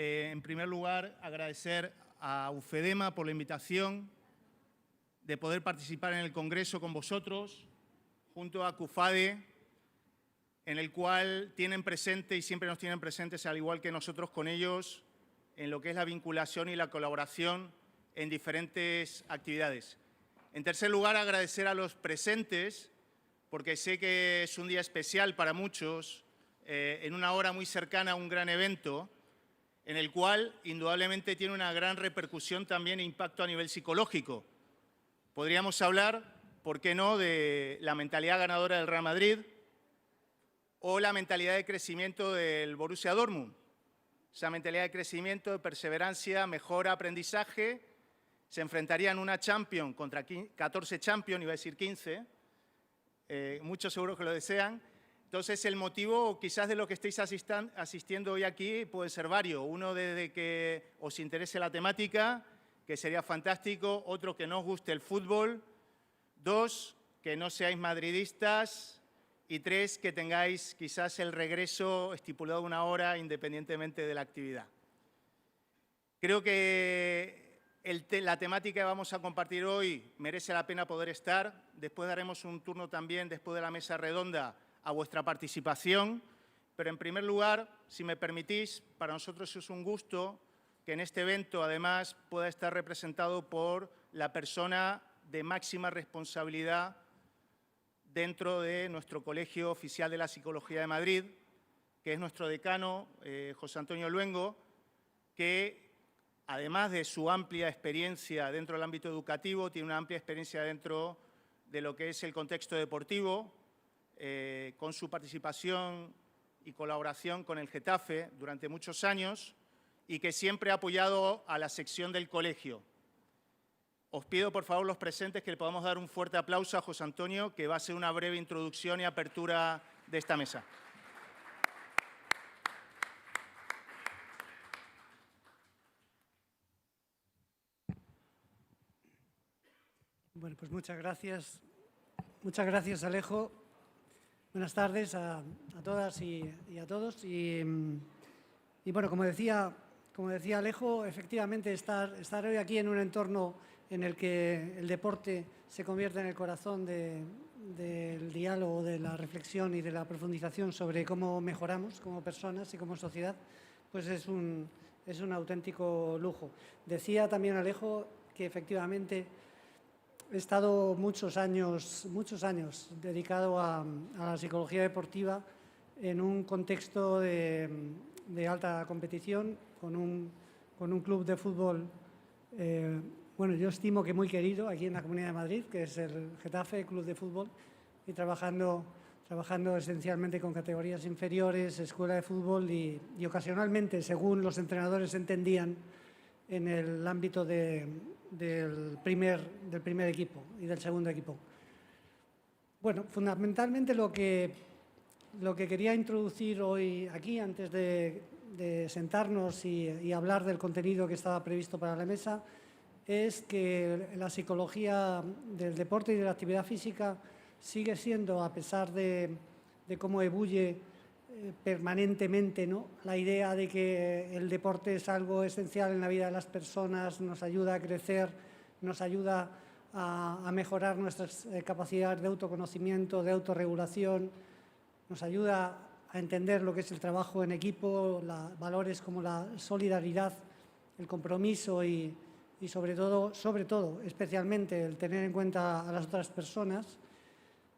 En primer lugar, agradecer a UFEDEMA por la invitación de poder participar en el Congreso con vosotros, junto a CUFADE, en el cual tienen presente y siempre nos tienen presentes, al igual que nosotros con ellos, en lo que es la vinculación y la colaboración en diferentes actividades. En tercer lugar, agradecer a los presentes, porque sé que es un día especial para muchos, en una hora muy cercana a un gran evento, en el cual indudablemente tiene una gran repercusión también e impacto a nivel psicológico. Podríamos hablar, ¿por qué no?, de la mentalidad ganadora del Real Madrid o la mentalidad de crecimiento del Borussia Dortmund. Esa mentalidad de crecimiento, de perseverancia, mejora, aprendizaje, se enfrentarían una Champions contra 14 Champions, iba a decir 15, muchos seguro que lo desean. Entonces, el motivo quizás de lo que estéis asistiendo hoy aquí puede ser varios. Uno, desde que os interese la temática, que sería fantástico. Otro, que no os guste el fútbol. Dos, que no seáis madridistas. Y tres, que tengáis quizás el regreso estipulado de una hora independientemente de la actividad. Creo que la temática que vamos a compartir hoy merece la pena poder estar. Después daremos un turno también, después de la mesa redonda, a vuestra participación. Pero en primer lugar, si me permitís, para nosotros es un gusto que en este evento además pueda estar representado por la persona de máxima responsabilidad dentro de nuestro Colegio Oficial de la Psicología de Madrid, que es nuestro decano, José Antonio Luengo, que además de su amplia experiencia dentro del ámbito educativo, tiene una amplia experiencia dentro de lo que es el contexto deportivo, con su participación y colaboración con el Getafe durante muchos años y que siempre ha apoyado a la sección del colegio. Os pido, por favor, los presentes, que le podamos dar un fuerte aplauso a José Antonio, que va a hacer una breve introducción y apertura de esta mesa. Bueno, pues muchas gracias. Muchas gracias, Alejo. Buenas tardes a todas y a todos. Y bueno, como decía Alejo, efectivamente estar hoy aquí en un entorno en el que el deporte se convierte en el corazón del diálogo, de la reflexión y de la profundización sobre cómo mejoramos como personas y como sociedad, pues es un auténtico lujo. Decía también Alejo que efectivamente he estado muchos años dedicado a la psicología deportiva en un contexto de alta competición, con un club de fútbol, bueno, yo estimo que muy querido aquí en la Comunidad de Madrid, que es el Getafe Club de Fútbol, y trabajando esencialmente con categorías inferiores, escuela de fútbol y ocasionalmente, según los entrenadores entendían, en el ámbito del primer equipo y del segundo equipo. Bueno, fundamentalmente lo que quería introducir hoy aquí, antes de sentarnos y hablar del contenido que estaba previsto para la mesa, es que la psicología del deporte y de la actividad física sigue siendo, a pesar de cómo ebulle permanentemente, ¿no?, la idea de que el deporte es algo esencial en la vida de las personas, nos ayuda a crecer, nos ayuda a mejorar nuestras capacidades de autoconocimiento, de autorregulación, nos ayuda a entender lo que es el trabajo en equipo, valores como la solidaridad, el compromiso y sobre todo, especialmente, el tener en cuenta a las otras personas.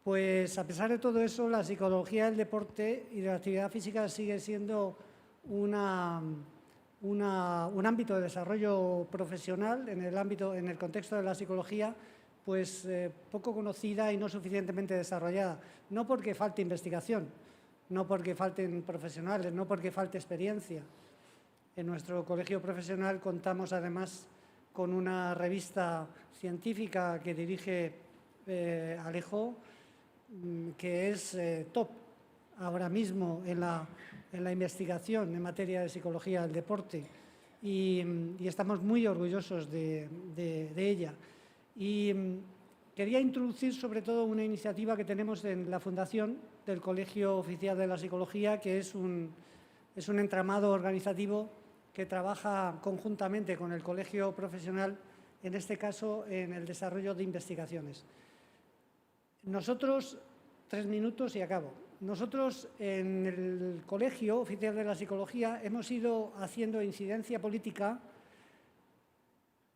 Pues, a pesar de todo eso, la psicología del deporte y de la actividad física sigue siendo un ámbito de desarrollo profesional en el contexto de la psicología, pues poco conocida y no suficientemente desarrollada. No porque falte investigación, no porque falten profesionales, no porque falte experiencia. En nuestro colegio profesional contamos además con una revista científica que dirige Alejo, que es top ahora mismo en la investigación en materia de psicología del deporte y estamos muy orgullosos de ella. Y quería introducir sobre todo una iniciativa que tenemos en la Fundación del Colegio Oficial de la Psicología, que es un entramado organizativo que trabaja conjuntamente con el colegio profesional, en este caso en el desarrollo de investigaciones. Nosotros, 3 minutos y acabo. Nosotros en el Colegio Oficial de la Psicología hemos ido haciendo incidencia política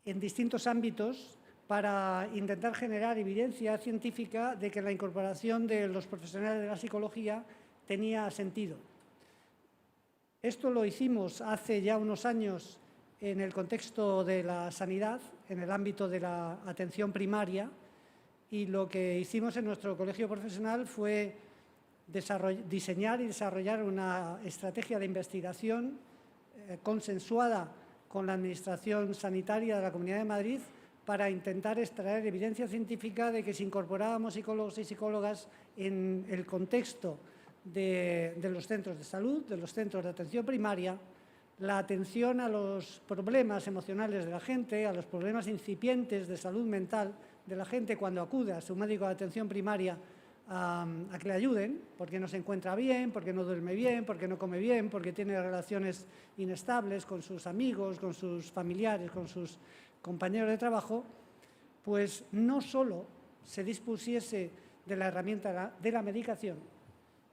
en distintos ámbitos para intentar generar evidencia científica de que la incorporación de los profesionales de la psicología tenía sentido. Esto lo hicimos hace ya unos años en el contexto de la sanidad, en el ámbito de la atención primaria, y lo que hicimos en nuestro colegio profesional fue diseñar y desarrollar una estrategia de investigación consensuada con la Administración Sanitaria de la Comunidad de Madrid para intentar extraer evidencia científica de que si incorporábamos psicólogos y psicólogas en el contexto de los centros de salud, de los centros de atención primaria, la atención a los problemas emocionales de la gente, a los problemas incipientes de salud mental de la gente cuando acude a su médico de atención primaria a que le ayuden, porque no se encuentra bien, porque no duerme bien, porque no come bien, porque tiene relaciones inestables con sus amigos, con sus familiares, con sus compañeros de trabajo, pues no solo se dispusiese de la herramienta de la medicación,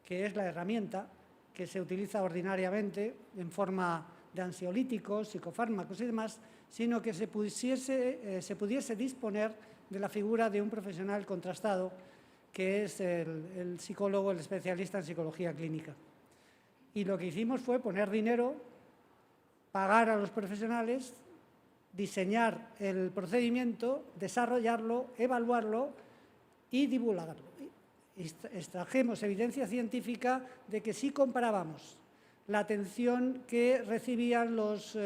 que es la herramienta que se utiliza ordinariamente en forma de ansiolíticos, psicofármacos y demás, sino que se pudiese disponer de la figura de un profesional contrastado, que es el psicólogo, el especialista en psicología clínica. Y lo que hicimos fue poner dinero, pagar a los profesionales, diseñar el procedimiento, desarrollarlo, evaluarlo y divulgarlo. Extrajimos evidencia científica de que si comparábamos la atención que recibían los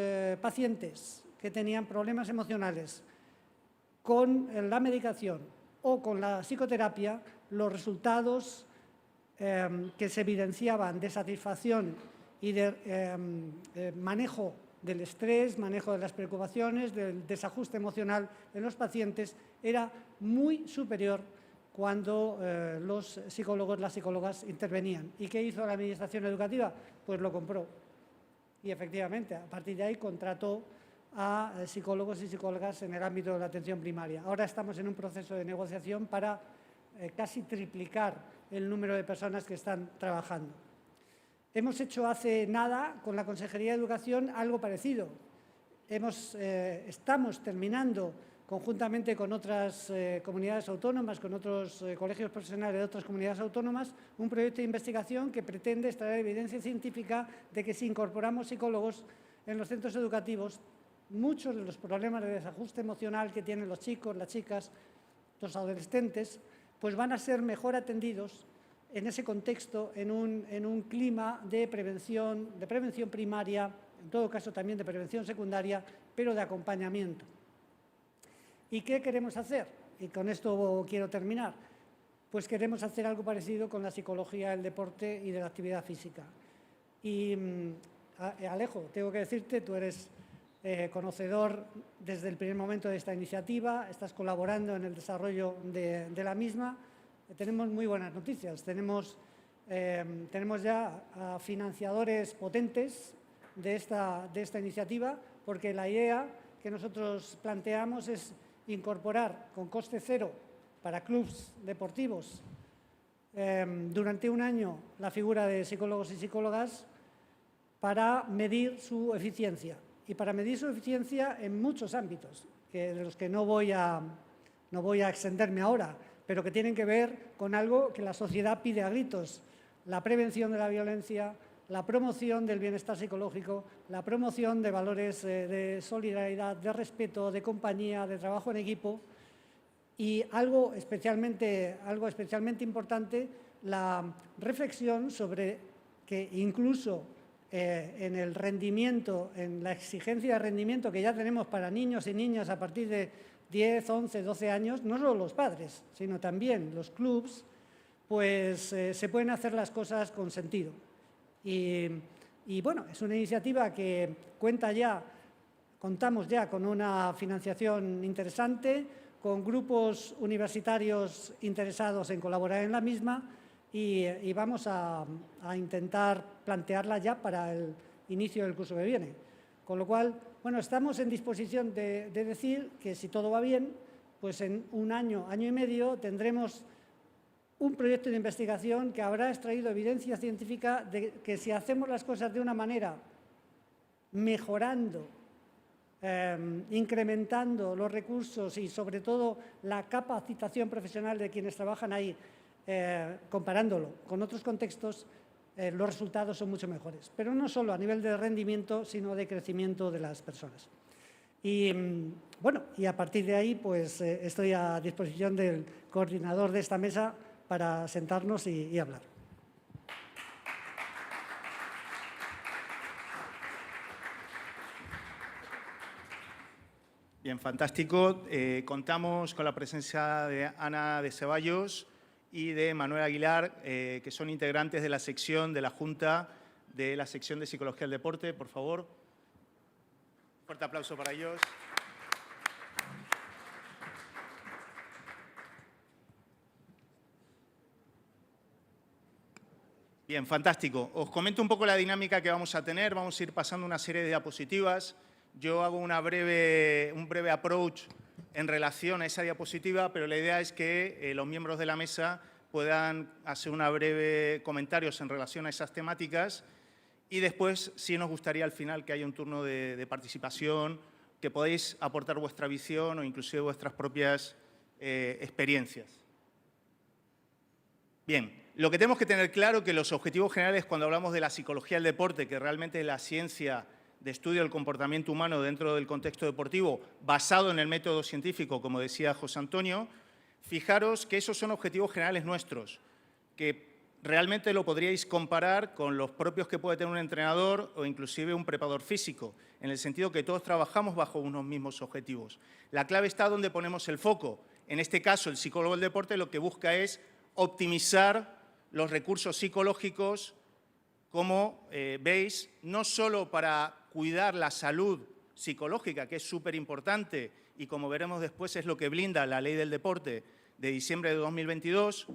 pacientes que tenían problemas emocionales con la medicación o con la psicoterapia, los resultados que se evidenciaban de satisfacción y de manejo del estrés, manejo de las preocupaciones, del desajuste emocional en los pacientes, era muy superior cuando los psicólogos, las psicólogas intervenían. ¿Y qué hizo la Administración Educativa? Pues lo compró. Y efectivamente, a partir de ahí contrató a psicólogos y psicólogas en el ámbito de la atención primaria. Ahora estamos en un proceso de negociación para casi triplicar el número de personas que están trabajando. Hemos hecho hace nada con la Consejería de Educación algo parecido. Estamos terminando conjuntamente con otras comunidades autónomas, con otros colegios profesionales de otras comunidades autónomas, un proyecto de investigación que pretende extraer evidencia científica de que si incorporamos psicólogos en los centros educativos, muchos de los problemas de desajuste emocional que tienen los chicos, las chicas, los adolescentes, pues van a ser mejor atendidos en ese contexto, en un clima de prevención primaria, en todo caso también de prevención secundaria, pero de acompañamiento. ¿Y qué queremos hacer? Y con esto quiero terminar. Pues queremos hacer algo parecido con la psicología del deporte y de la actividad física. Y Alejo, tengo que decirte, tú eres conocedor desde el primer momento de esta iniciativa, estás colaborando en el desarrollo de la misma. Tenemos muy buenas noticias. Tenemos ya financiadores potentes de esta iniciativa, porque la idea que nosotros planteamos es incorporar con coste cero para clubes deportivos durante un año la figura de psicólogos y psicólogas para medir su eficiencia. Y para medir su eficiencia en muchos ámbitos, de los que no voy a extenderme ahora, pero que tienen que ver con algo que la sociedad pide a gritos: la prevención de la violencia, la promoción del bienestar psicológico, la promoción de valores de solidaridad, de respeto, de compañía, de trabajo en equipo, y algo especialmente importante, la reflexión sobre que incluso en el rendimiento, en la exigencia de rendimiento que ya tenemos para niños y niñas a partir de 10, 11, 12 años, no solo los padres, sino también los clubs, pues se pueden hacer las cosas con sentido. Y bueno, es una iniciativa que contamos ya con una financiación interesante, con grupos universitarios interesados en colaborar en la misma, y vamos a intentar plantearla ya para el inicio del curso que viene. Con lo cual, bueno, estamos en disposición de decir que si todo va bien, pues en un año, año y medio, tendremos un proyecto de investigación que habrá extraído evidencia científica de que si hacemos las cosas de una manera mejorando, incrementando los recursos y sobre todo la capacitación profesional de quienes trabajan ahí, comparándolo con otros contextos, los resultados son mucho mejores. Pero no solo a nivel de rendimiento, sino de crecimiento de las personas. Y bueno, y a partir de ahí, pues estoy a disposición del coordinador de esta mesa para sentarnos y hablar. Bien, fantástico. Contamos con la presencia de Ana de Ceballos y de Manuel Aguilar, que son integrantes de la sección de la Junta de la sección de Psicología del Deporte. Por favor, un fuerte aplauso para ellos. Bien, fantástico. Os comento un poco la dinámica que vamos a tener. Vamos a ir pasando una serie de diapositivas. Yo hago un breve approach en relación a esa diapositiva, pero la idea es que los miembros de la mesa puedan hacer una breve comentarios en relación a esas temáticas y después sí nos gustaría al final que haya un turno de participación, que podáis aportar vuestra visión o inclusive vuestras propias experiencias. Bien, lo que tenemos que tener claro es que los objetivos generales cuando hablamos de la psicología del deporte, que realmente es la ciencia de estudio del comportamiento humano dentro del contexto deportivo, basado en el método científico, como decía José Antonio, fijaros que esos son objetivos generales nuestros, que realmente lo podríais comparar con los propios que puede tener un entrenador o inclusive un preparador físico, en el sentido que todos trabajamos bajo unos mismos objetivos. La clave está donde ponemos el foco. En este caso, el psicólogo del deporte lo que busca es optimizar los recursos psicológicos, como veis, no solo para cuidar la salud psicológica, que es súper importante y como veremos después es lo que blinda la Ley del Deporte de diciembre de 2022.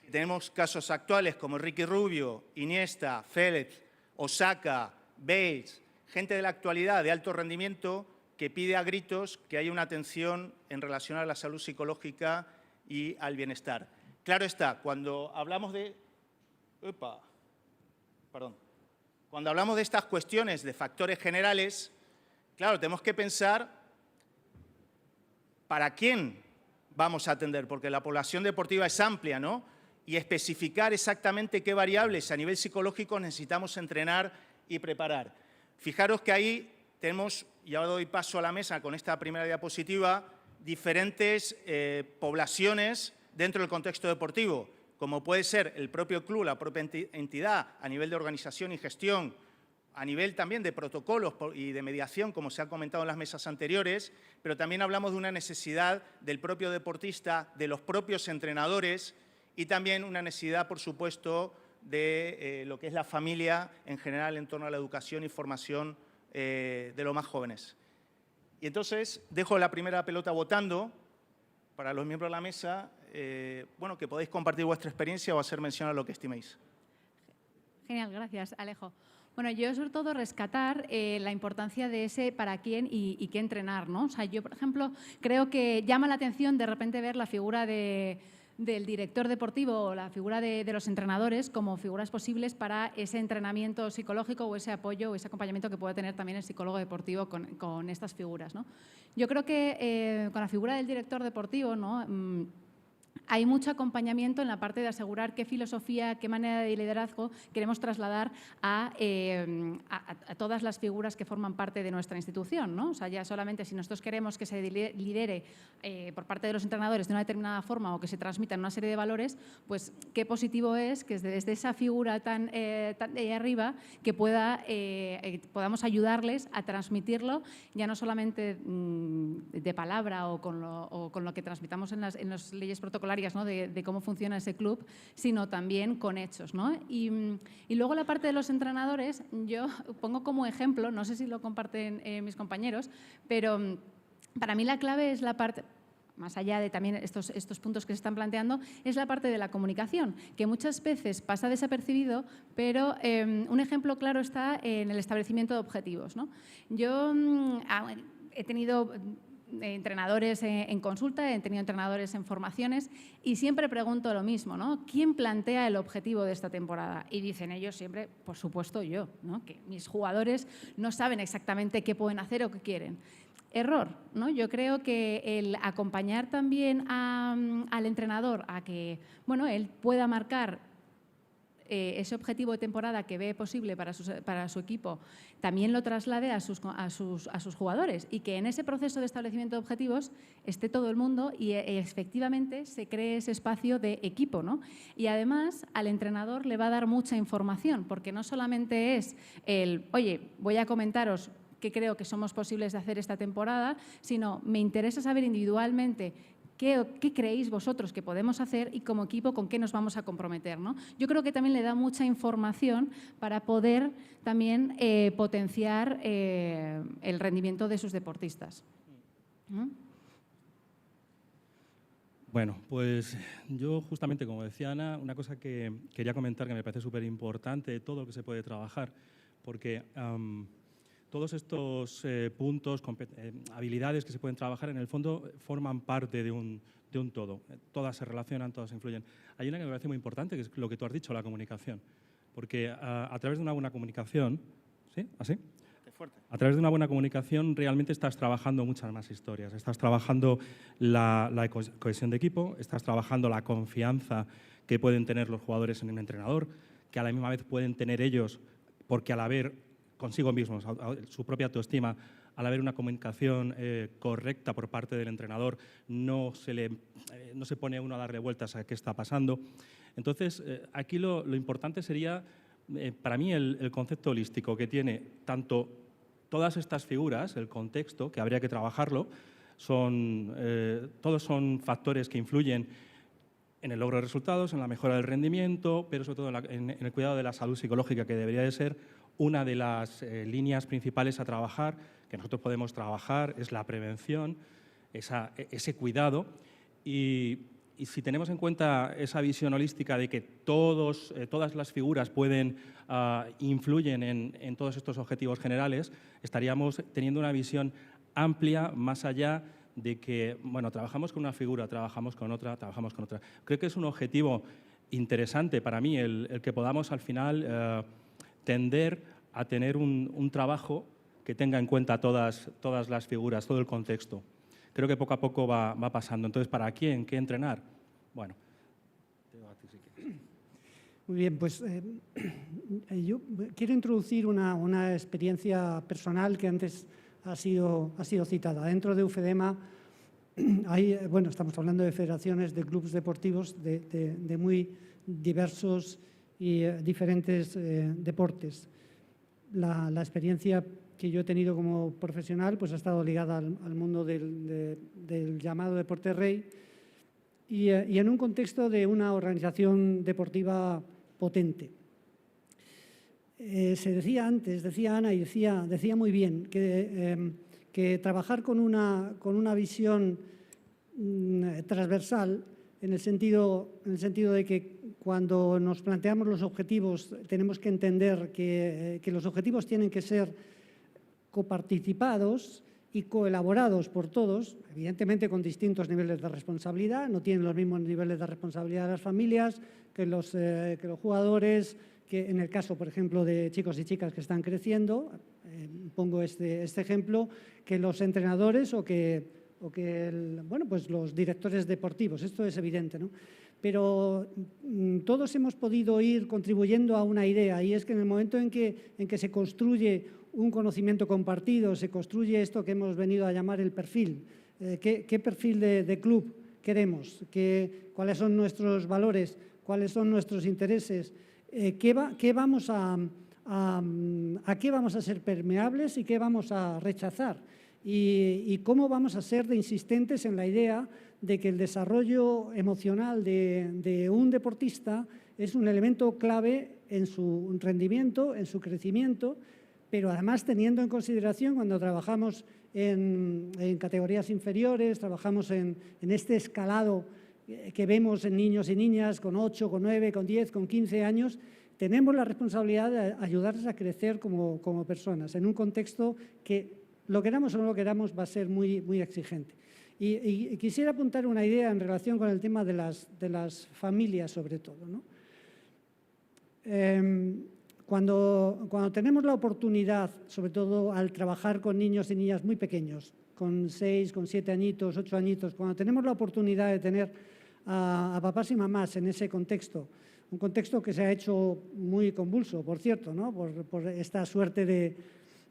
Tenemos casos actuales como Ricky Rubio, Iniesta, Félix, Osaka, Bale, gente de la actualidad de alto rendimiento que pide a gritos que haya una atención en relación a la salud psicológica y al bienestar. Claro está, cuando hablamos de... Cuando hablamos de estas cuestiones de factores generales, claro, tenemos que pensar para quién vamos a atender, porque la población deportiva es amplia, ¿no? Y especificar exactamente qué variables a nivel psicológico necesitamos entrenar y preparar. Fijaros que ahí tenemos, y ahora doy paso a la mesa con esta primera diapositiva, diferentes poblaciones dentro del contexto deportivo, como puede ser el propio club, la propia entidad, a nivel de organización y gestión, a nivel también de protocolos y de mediación, como se ha comentado en las mesas anteriores, pero también hablamos de una necesidad del propio deportista, de los propios entrenadores y también una necesidad, por supuesto, de lo que es la familia en general en torno a la educación y formación de los más jóvenes. Y entonces dejo la primera pelota votando para los miembros de la mesa, bueno, que podéis compartir vuestra experiencia o hacer mención a lo que estiméis. Genial, gracias, Alejo. Bueno, yo sobre todo rescatar la importancia de ese para quién y qué entrenar, ¿no? O sea, yo, por ejemplo, creo que llama la atención de repente ver la figura del director deportivo o la figura de los entrenadores como figuras posibles para ese entrenamiento psicológico o ese apoyo o ese acompañamiento que puede tener también el psicólogo deportivo con estas figuras, ¿no? Yo creo que con la figura del director deportivo, ¿no? Hay mucho acompañamiento en la parte de asegurar qué filosofía, qué manera de liderazgo queremos trasladar a todas las figuras que forman parte de nuestra institución, ¿no? O sea, ya solamente si nosotros queremos que se lidere por parte de los entrenadores de una determinada forma o que se transmitan una serie de valores, pues qué positivo es que desde esa figura tan de ahí arriba que podamos ayudarles a transmitirlo, ya no solamente de palabra o con lo que transmitamos en las leyes protocolarias, ¿no? de cómo funciona ese club, sino también con hechos, ¿no? Y luego la parte de los entrenadores, yo pongo como ejemplo, no sé si lo comparten mis compañeros, pero para mí la clave es la parte... más allá de también estos puntos que se están planteando, es la parte de la comunicación, que muchas veces pasa desapercibido, pero un ejemplo claro está en el establecimiento de objetivos, ¿no? Yo he tenido entrenadores en consulta, he tenido entrenadores en formaciones y siempre pregunto lo mismo, ¿no? ¿Quién plantea el objetivo de esta temporada? Y dicen ellos siempre, por supuesto yo, ¿no? Que mis jugadores no saben exactamente qué pueden hacer o qué quieren. Error, ¿no? Yo creo que el acompañar también al entrenador a que, bueno, él pueda marcar ese objetivo de temporada que ve posible para su equipo, también lo traslade a sus jugadores y que en ese proceso de establecimiento de objetivos esté todo el mundo y efectivamente se cree ese espacio de equipo, ¿no? Y además al entrenador le va a dar mucha información, porque no solamente es el, oye, voy a comentaros qué creo que somos posibles de hacer esta temporada, sino me interesa saber individualmente ¿qué creéis vosotros que podemos hacer y como equipo con qué nos vamos a comprometer, ¿no? Yo creo que también le da mucha información para poder también potenciar el rendimiento de sus deportistas. ¿Mm? Bueno, pues yo justamente, como decía Ana, una cosa que quería comentar que me parece súper importante de todo lo que se puede trabajar, porque todos estos puntos, habilidades que se pueden trabajar, en el fondo forman parte de un todo. Todas se relacionan, todas influyen. Hay una que me parece muy importante, que es lo que tú has dicho, la comunicación. Porque a través de una buena comunicación, ¿sí? ¿Así? A través de una buena comunicación realmente estás trabajando muchas más historias. Estás trabajando la cohesión de equipo, estás trabajando la confianza que pueden tener los jugadores en el entrenador, que a la misma vez pueden tener ellos, porque al haber consigo mismos, su propia autoestima, al haber una comunicación correcta por parte del entrenador, no se pone uno a darle vueltas a qué está pasando. Entonces, aquí lo importante sería, para mí, el concepto holístico que tiene tanto todas estas figuras, el contexto, que habría que trabajarlo, todos son factores que influyen en el logro de resultados, en la mejora del rendimiento, pero sobre todo en el cuidado de la salud psicológica, que debería de ser una de las líneas principales a trabajar, que nosotros podemos trabajar, es la prevención, ese cuidado. Y si tenemos en cuenta esa visión holística de que todas las figuras influyen en todos estos objetivos generales, estaríamos teniendo una visión amplia, más allá de que, bueno, trabajamos con una figura, trabajamos con otra, trabajamos con otra. Creo que es un objetivo interesante para mí el que podamos al final tender a tener un trabajo que tenga en cuenta todas las figuras, todo el contexto. Creo que poco a poco va pasando. Entonces, ¿para quién? ¿Qué entrenar? Bueno, te doy a ti si quieres. Muy bien, pues yo quiero introducir una experiencia personal que antes ha sido citada. Dentro de UFEDEMA estamos hablando de federaciones, de clubes deportivos de muy diversos y diferentes deportes. La experiencia que yo he tenido como profesional pues ha estado ligada al mundo del llamado deporte rey y en un contexto de una organización deportiva potente. Se decía antes, decía Ana y decía muy bien que trabajar con una visión transversal en el sentido de que cuando nos planteamos los objetivos tenemos que entender que los objetivos tienen que ser coparticipados y coelaborados por todos, evidentemente con distintos niveles de responsabilidad. No tienen los mismos niveles de responsabilidad las familias que los jugadores, que en el caso, por ejemplo, de chicos y chicas que están creciendo, pongo este ejemplo, que los entrenadores o que los directores deportivos. Esto es evidente, ¿no? Pero todos hemos podido ir contribuyendo a una idea, y es que en el momento en que se construye un conocimiento compartido, se construye esto que hemos venido a llamar el perfil. ¿Qué perfil de club queremos? ¿Cuáles son nuestros valores? ¿Cuáles son nuestros intereses? ¿A qué vamos a ser permeables y qué vamos a rechazar? Y cómo vamos a ser de insistentes en la idea de que el desarrollo emocional de un deportista es un elemento clave en su rendimiento, en su crecimiento, pero además teniendo en consideración cuando trabajamos en categorías inferiores, trabajamos en este escalado que vemos en niños y niñas con 8, con 9, con 10, con 15 años. Tenemos la responsabilidad de ayudarles a crecer como personas en un contexto que, lo queramos o no lo queramos, va a ser muy, muy exigente. Y quisiera apuntar una idea en relación con el tema de las familias, sobre todo, ¿no? Cuando tenemos la oportunidad, sobre todo al trabajar con niños y niñas muy pequeños, con 6, con 7 añitos, 8 añitos, cuando tenemos la oportunidad de tener a papás y mamás en ese contexto, un contexto que se ha hecho muy convulso, por cierto, ¿no? por esta suerte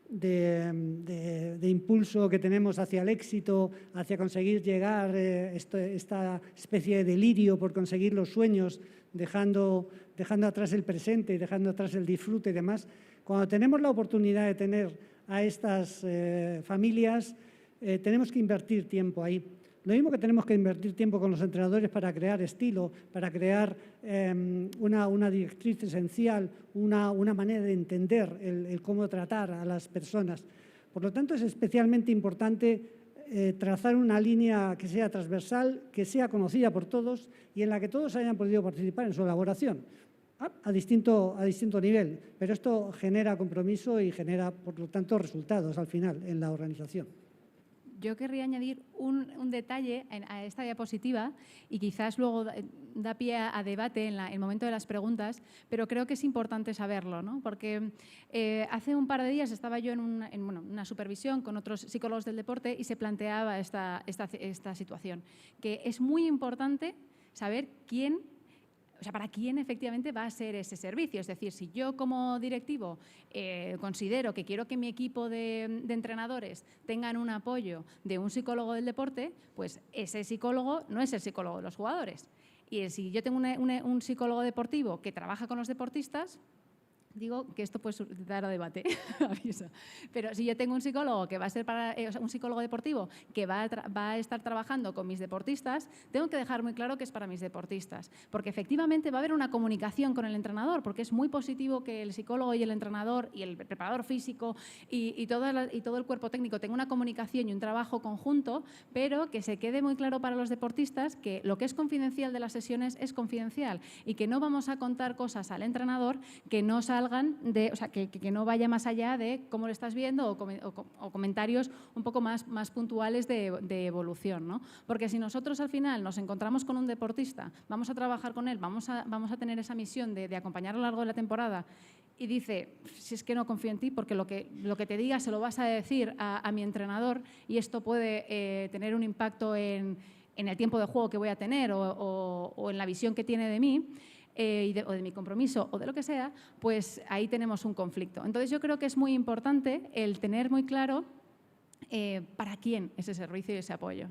de impulso que tenemos hacia el éxito, hacia conseguir llegar, esta especie de delirio por conseguir los sueños, dejando atrás el presente y dejando atrás el disfrute y demás. Cuando tenemos la oportunidad de tener a estas familias, tenemos que invertir tiempo ahí. Lo mismo que tenemos que invertir tiempo con los entrenadores para crear estilo, para crear una directriz esencial, una manera de entender el cómo tratar a las personas. Por lo tanto, es especialmente importante trazar una línea que sea transversal, que sea conocida por todos y en la que todos hayan podido participar en su elaboración a distinto nivel. Pero esto genera compromiso y genera, por lo tanto, resultados al final en la organización. Yo querría añadir un detalle a esta diapositiva y quizás luego da pie a debate en el momento de las preguntas, pero creo que es importante saberlo, ¿no? Porque hace un par de días estaba yo en una supervisión con otros psicólogos del deporte y se planteaba esta situación, que es muy importante saber para quién efectivamente va a ser ese servicio. Es decir, si yo como directivo considero que quiero que mi equipo de entrenadores tengan un apoyo de un psicólogo del deporte, pues ese psicólogo no es el psicólogo de los jugadores. Y si yo tengo un psicólogo deportivo que trabaja con los deportistas, digo que esto puede dar a debate, aviso. Pero si yo tengo un psicólogo que va a ser un psicólogo deportivo que va a estar trabajando con mis deportistas, tengo que dejar muy claro que es para mis deportistas, porque efectivamente va a haber una comunicación con el entrenador, porque es muy positivo que el psicólogo y el entrenador y el preparador físico y todo el cuerpo técnico tenga una comunicación y un trabajo conjunto, pero que se quede muy claro para los deportistas que lo que es confidencial de las sesiones es confidencial y que no vamos a contar cosas al entrenador que no salgan que no vaya más allá de cómo lo estás viendo o comentarios un poco más puntuales de evolución, ¿no? Porque si nosotros al final nos encontramos con un deportista, vamos a trabajar con él, vamos a tener esa misión de acompañar a lo largo de la temporada y dice, si es que no confío en ti porque lo que te diga se lo vas a decir a mi entrenador y esto puede tener un impacto en el tiempo de juego que voy a tener o en la visión que tiene de mí, o de mi compromiso o de lo que sea, pues ahí tenemos un conflicto. Entonces yo creo que es muy importante el tener muy claro para quién ese servicio y ese apoyo.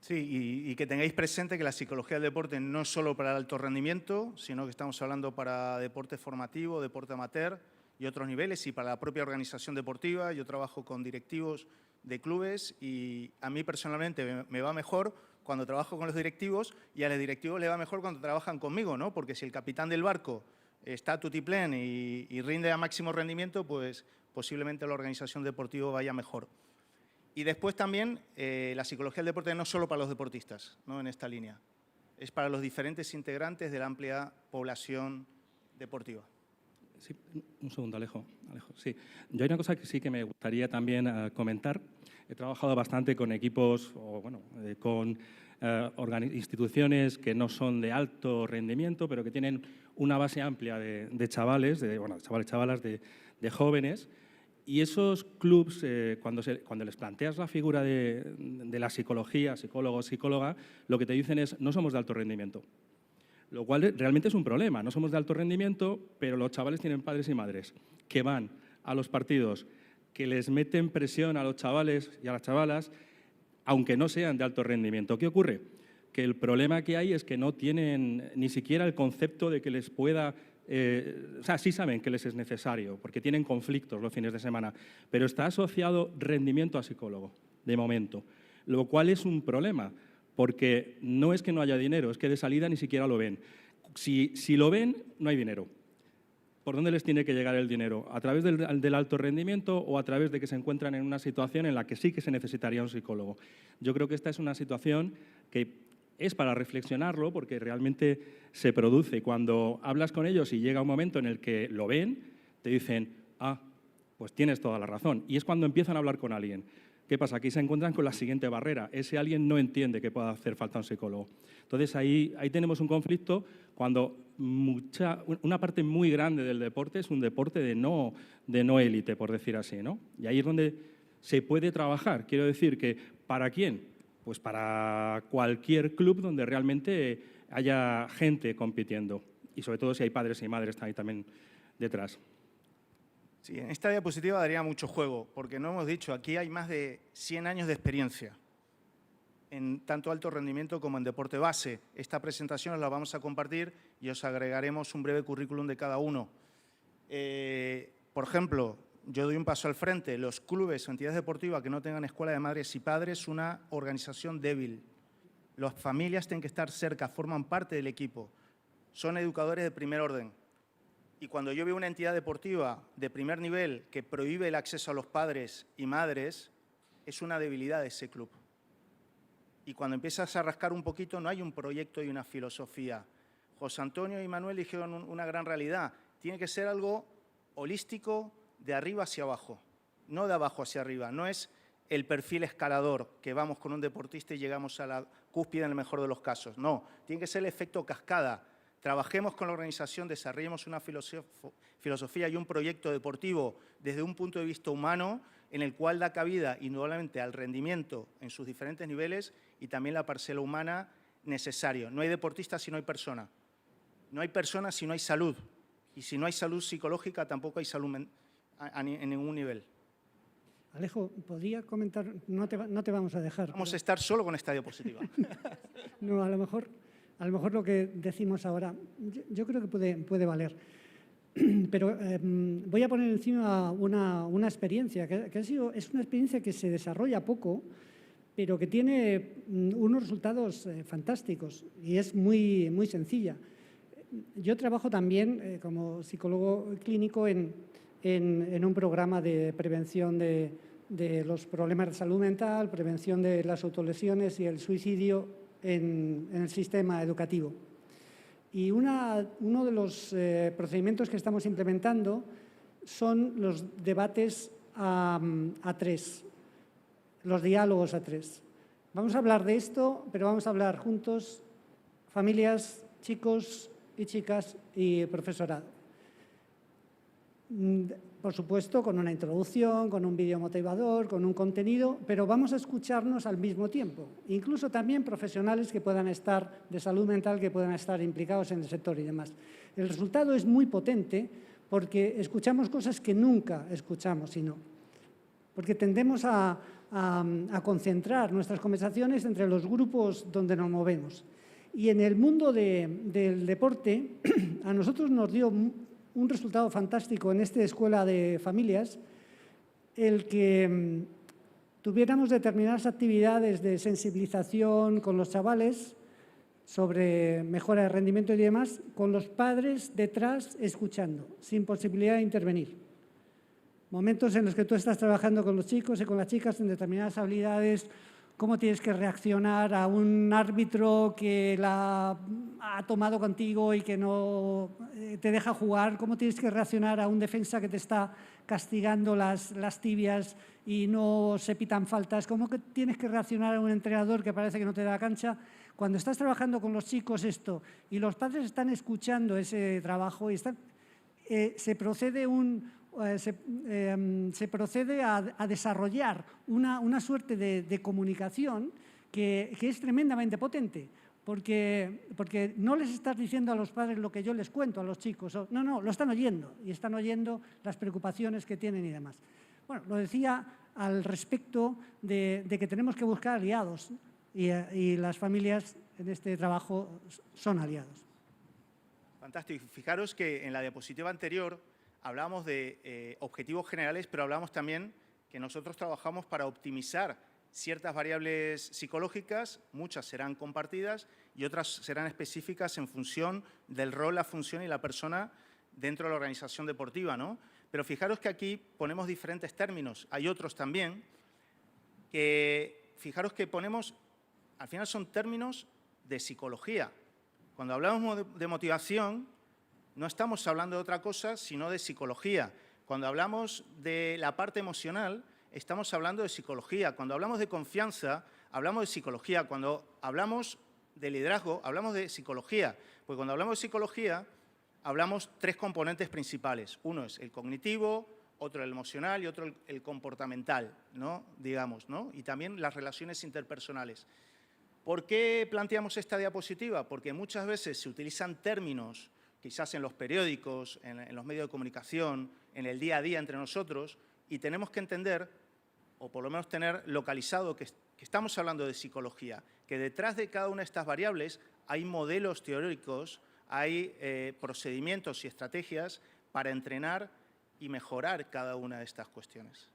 Sí, y que tengáis presente que la psicología del deporte no es solo para el alto rendimiento, sino que estamos hablando para deporte formativo, deporte amateur y otros niveles, y para la propia organización deportiva. Yo trabajo con directivos de clubes y a mí personalmente me va mejor cuando trabajo con los directivos y a los directivos les va mejor cuando trabajan conmigo, ¿no? Porque si el capitán del barco está tutiplén y rinde a máximo rendimiento, pues posiblemente la organización deportiva vaya mejor. Y después también la psicología del deporte no es solo para los deportistas, ¿no? En esta línea, es para los diferentes integrantes de la amplia población deportiva. Sí, un segundo, Alejo. Sí. Yo hay una cosa que sí que me gustaría también comentar. He trabajado bastante con equipos, con instituciones que no son de alto rendimiento, pero que tienen una base amplia de chavales, chavalas, de jóvenes. Y esos clubs, cuando les planteas la figura de la psicología, psicólogo, psicóloga, lo que te dicen es no somos de alto rendimiento. Lo cual realmente es un problema. No somos de alto rendimiento, pero los chavales tienen padres y madres que van a los partidos, que les meten presión a los chavales y a las chavalas, aunque no sean de alto rendimiento. ¿Qué ocurre? Que el problema que hay es que no tienen ni siquiera el concepto de que les pueda... sí saben que les es necesario, porque tienen conflictos los fines de semana, pero está asociado rendimiento a psicólogo, de momento, lo cual es un problema, porque no es que no haya dinero, es que de salida ni siquiera lo ven. Si lo ven, no hay dinero. ¿por dónde les tiene que llegar el dinero? ¿A través del alto rendimiento o a través de que se encuentran en una situación en la que sí que se necesitaría un psicólogo? Yo creo que esta es una situación que es para reflexionarlo, porque realmente se produce. Cuando hablas con ellos y llega un momento en el que lo ven, te dicen, ah, pues tienes toda la razón. Y es cuando empiezan a hablar con alguien. ¿Qué pasa? Aquí se encuentran con la siguiente barrera. Ese alguien no entiende que pueda hacer falta un psicólogo. Entonces, ahí tenemos un conflicto cuando una parte muy grande del deporte es un deporte de no élite, por decir así, ¿no? Y ahí es donde se puede trabajar. Quiero decir que, ¿para quién? Pues para cualquier club donde realmente haya gente compitiendo. Y sobre todo si hay padres y madres ahí también detrás. Sí, en esta diapositiva daría mucho juego, porque no hemos dicho, aquí hay más de 100 años de experiencia en tanto alto rendimiento como en deporte base. Esta presentación os la vamos a compartir y os agregaremos un breve currículum de cada uno. Por ejemplo, yo doy un paso al frente. Los clubes o entidades deportivas que no tengan escuela de madres y padres es una organización débil. Las familias tienen que estar cerca, forman parte del equipo. Son educadores de primer orden. Y cuando yo veo una entidad deportiva de primer nivel que prohíbe el acceso a los padres y madres, es una debilidad de ese club. Y cuando empiezas a rascar un poquito, no hay un proyecto y una filosofía. José Antonio y Manuel dijeron una gran realidad. Tiene que ser algo holístico de arriba hacia abajo, no de abajo hacia arriba. No es el perfil escalador, que vamos con un deportista y llegamos a la cúspide en el mejor de los casos. No, tiene que ser el efecto cascada. Trabajemos con la organización, desarrollemos una filosofía y un proyecto deportivo desde un punto de vista humano en el cual da cabida indudablemente al rendimiento en sus diferentes niveles y también la parcela humana necesaria. No hay deportista si no hay persona. No hay persona si no hay salud. Y si no hay salud psicológica, tampoco hay salud en ningún nivel. Alejo, ¿podría comentar? No te vamos a dejar. Vamos a estar solo con esta diapositiva. No, a lo mejor lo que decimos ahora, yo creo que puede valer. Pero voy a poner encima una experiencia, que es una experiencia que se desarrolla poco, pero que tiene unos resultados fantásticos y es muy, muy sencilla. Yo trabajo también como psicólogo clínico en un programa de prevención de los problemas de salud mental, prevención de las autolesiones y el suicidio en el sistema educativo. Y uno de los procedimientos que estamos implementando son los debates a tres, los diálogos a tres. Vamos a hablar de esto, pero vamos a hablar juntos, familias, chicos y chicas y profesorado. Por supuesto, con una introducción, con un vídeo motivador, con un contenido, pero vamos a escucharnos al mismo tiempo. Incluso también profesionales que puedan estar de salud mental, que puedan estar implicados en el sector y demás. El resultado es muy potente porque escuchamos cosas que nunca escuchamos, porque tendemos a concentrar nuestras conversaciones entre los grupos donde nos movemos. Y en el mundo del deporte, a nosotros nos dio un resultado fantástico en esta escuela de familias, el que tuviéramos determinadas actividades de sensibilización con los chavales sobre mejora de rendimiento y demás, con los padres detrás escuchando, sin posibilidad de intervenir. Momentos en los que tú estás trabajando con los chicos y con las chicas en determinadas habilidades, cómo tienes que reaccionar a un árbitro que la ha tomado contigo y que no te deja jugar, cómo tienes que reaccionar a un defensa que te está castigando las tibias y no se pitan faltas, cómo que tienes que reaccionar a un entrenador que parece que no te da cancha. Cuando estás trabajando con los chicos esto y los padres están escuchando ese trabajo y se procede a desarrollar una suerte de comunicación que es tremendamente potente, porque no les estás diciendo a los padres lo que yo les cuento a los chicos, no, lo están oyendo y están oyendo las preocupaciones que tienen y demás. Bueno, lo decía al respecto de que tenemos que buscar aliados y las familias en este trabajo son aliados. Fantástico. Fijaros que en la diapositiva anterior hablamos de objetivos generales, pero hablamos también que nosotros trabajamos para optimizar ciertas variables psicológicas, muchas serán compartidas y otras serán específicas en función del rol, la función y la persona dentro de la organización deportiva, ¿no? Pero fijaros que aquí ponemos diferentes términos. Hay otros también que, fijaros que ponemos, al final son términos de psicología. Cuando hablamos de motivación, no estamos hablando de otra cosa, sino de psicología. Cuando hablamos de la parte emocional, estamos hablando de psicología. Cuando hablamos de confianza, hablamos de psicología. Cuando hablamos de liderazgo, hablamos de psicología. Porque cuando hablamos de psicología, hablamos tres componentes principales. Uno es el cognitivo, otro el emocional y otro el comportamental, ¿no? Digamos, ¿no? Y también las relaciones interpersonales. ¿Por qué planteamos esta diapositiva? Porque muchas veces se utilizan términos, quizás en los periódicos, en los medios de comunicación, en el día a día entre nosotros, y tenemos que entender, o por lo menos tener localizado, que estamos hablando de psicología, que detrás de cada una de estas variables hay modelos teóricos, hay procedimientos y estrategias para entrenar y mejorar cada una de estas cuestiones.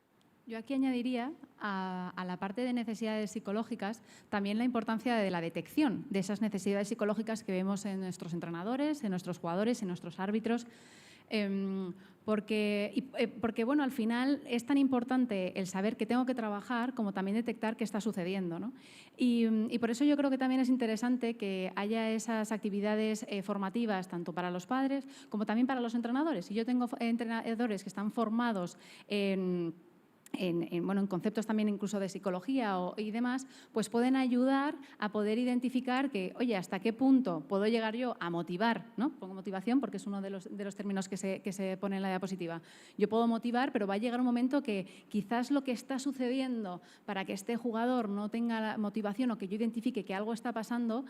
Yo aquí añadiría a la parte de necesidades psicológicas también la importancia de la detección de esas necesidades psicológicas que vemos en nuestros entrenadores, en nuestros jugadores, en nuestros árbitros. Porque bueno, al final es tan importante el saber que tengo que trabajar como también detectar qué está sucediendo, ¿no? Y por eso yo creo que también es interesante que haya esas actividades formativas tanto para los padres como también para los entrenadores. Si yo tengo entrenadores que están formados en conceptos también incluso de psicología y demás, pues pueden ayudar a poder identificar que, oye, ¿hasta qué punto puedo llegar yo a motivar? ¿No? Pongo motivación porque es uno de los términos que se pone en la diapositiva. Yo puedo motivar, pero va a llegar un momento que quizás lo que está sucediendo para que este jugador no tenga la motivación o que yo identifique que algo está pasando,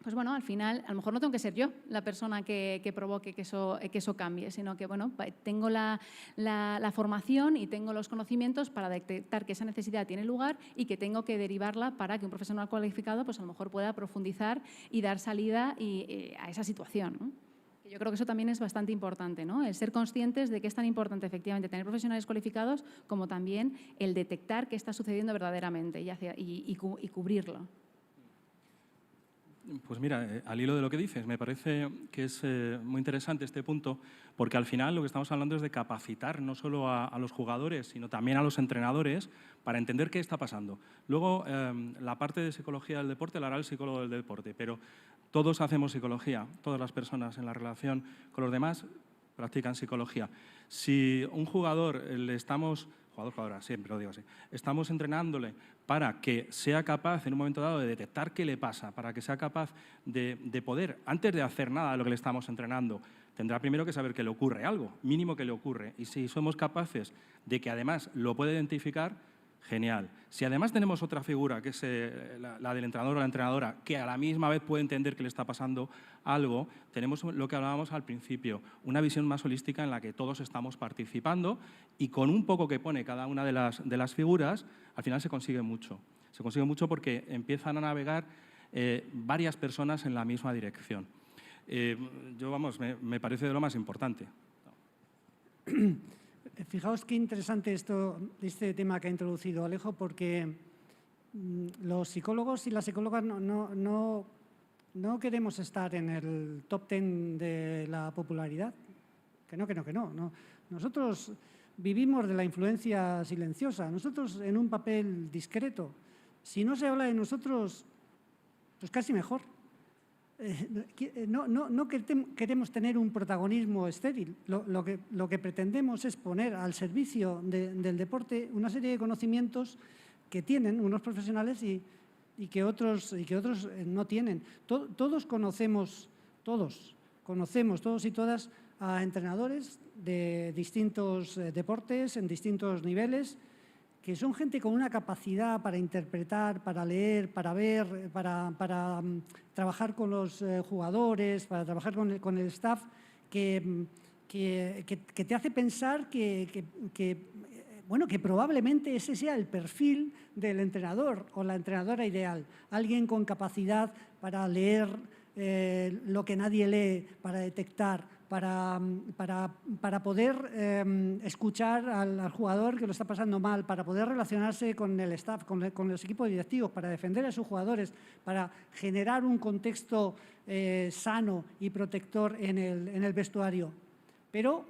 pues bueno, al final, a lo mejor no tengo que ser yo la persona que provoque que eso cambie, sino que bueno, tengo la formación y tengo los conocimientos para detectar que esa necesidad tiene lugar y que tengo que derivarla para que un profesional cualificado pues a lo mejor pueda profundizar y dar salida a esa situación, ¿no? Yo creo que eso también es bastante importante, ¿no? El ser conscientes de que es tan importante efectivamente tener profesionales cualificados como también el detectar qué está sucediendo verdaderamente y cubrirlo. Pues mira, al hilo de lo que dices, me parece que es muy interesante este punto, porque al final lo que estamos hablando es de capacitar no solo a los jugadores, sino también a los entrenadores para entender qué está pasando. Luego, la parte de psicología del deporte la hará el psicólogo del deporte, pero todos hacemos psicología, todas las personas en la relación con los demás practican psicología. Si un jugador jugadora, siempre lo digo así, estamos entrenándole para que sea capaz en un momento dado de detectar qué le pasa, para que sea capaz de poder, antes de hacer nada de lo que le estamos entrenando, tendrá primero que saber que le ocurre algo, mínimo que le ocurre. Y si somos capaces de que además lo pueda identificar, genial. Si además tenemos otra figura, que es la del entrenador o la entrenadora, que a la misma vez puede entender que le está pasando algo, tenemos lo que hablábamos al principio, una visión más holística en la que todos estamos participando y con un poco que pone cada una de las figuras, al final se consigue mucho. Se consigue mucho porque empiezan a navegar varias personas en la misma dirección. Me parece de lo más importante. Fijaos qué interesante este tema que ha introducido Alejo, porque los psicólogos y las psicólogas no queremos estar en el top 10 de la popularidad. Que no. Nosotros vivimos de la influencia silenciosa, nosotros en un papel discreto. Si no se habla de nosotros, pues casi mejor. No queremos tener un protagonismo estéril. Lo que pretendemos es poner al servicio del deporte una serie de conocimientos que tienen unos profesionales y que otros no tienen. Todos conocemos, todos y todas, a entrenadores de distintos deportes, en distintos niveles, que son gente con una capacidad para interpretar, para leer, para ver, para trabajar con los jugadores, para trabajar con el staff, que te hace pensar que probablemente ese sea el perfil del entrenador o la entrenadora ideal. Alguien con capacidad para leer lo que nadie lee, para detectar, para poder escuchar al jugador que lo está pasando mal, para poder relacionarse con el staff, con los equipos directivos, para defender a sus jugadores, para generar un contexto sano y protector en el vestuario. Pero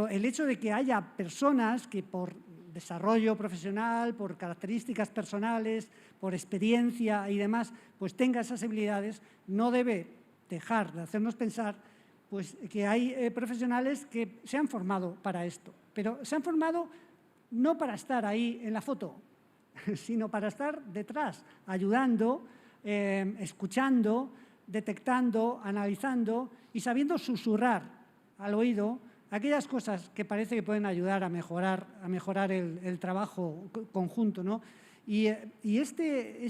el hecho de que haya personas que por desarrollo profesional, por características personales, por experiencia y demás, pues tenga esas habilidades, no debe dejar de hacernos pensar pues, que hay profesionales que se han formado para esto, pero se han formado no para estar ahí en la foto, sino para estar detrás, ayudando, escuchando, detectando, analizando y sabiendo susurrar al oído aquellas cosas que parece que pueden ayudar a mejorar el trabajo conjunto, ¿no? Y este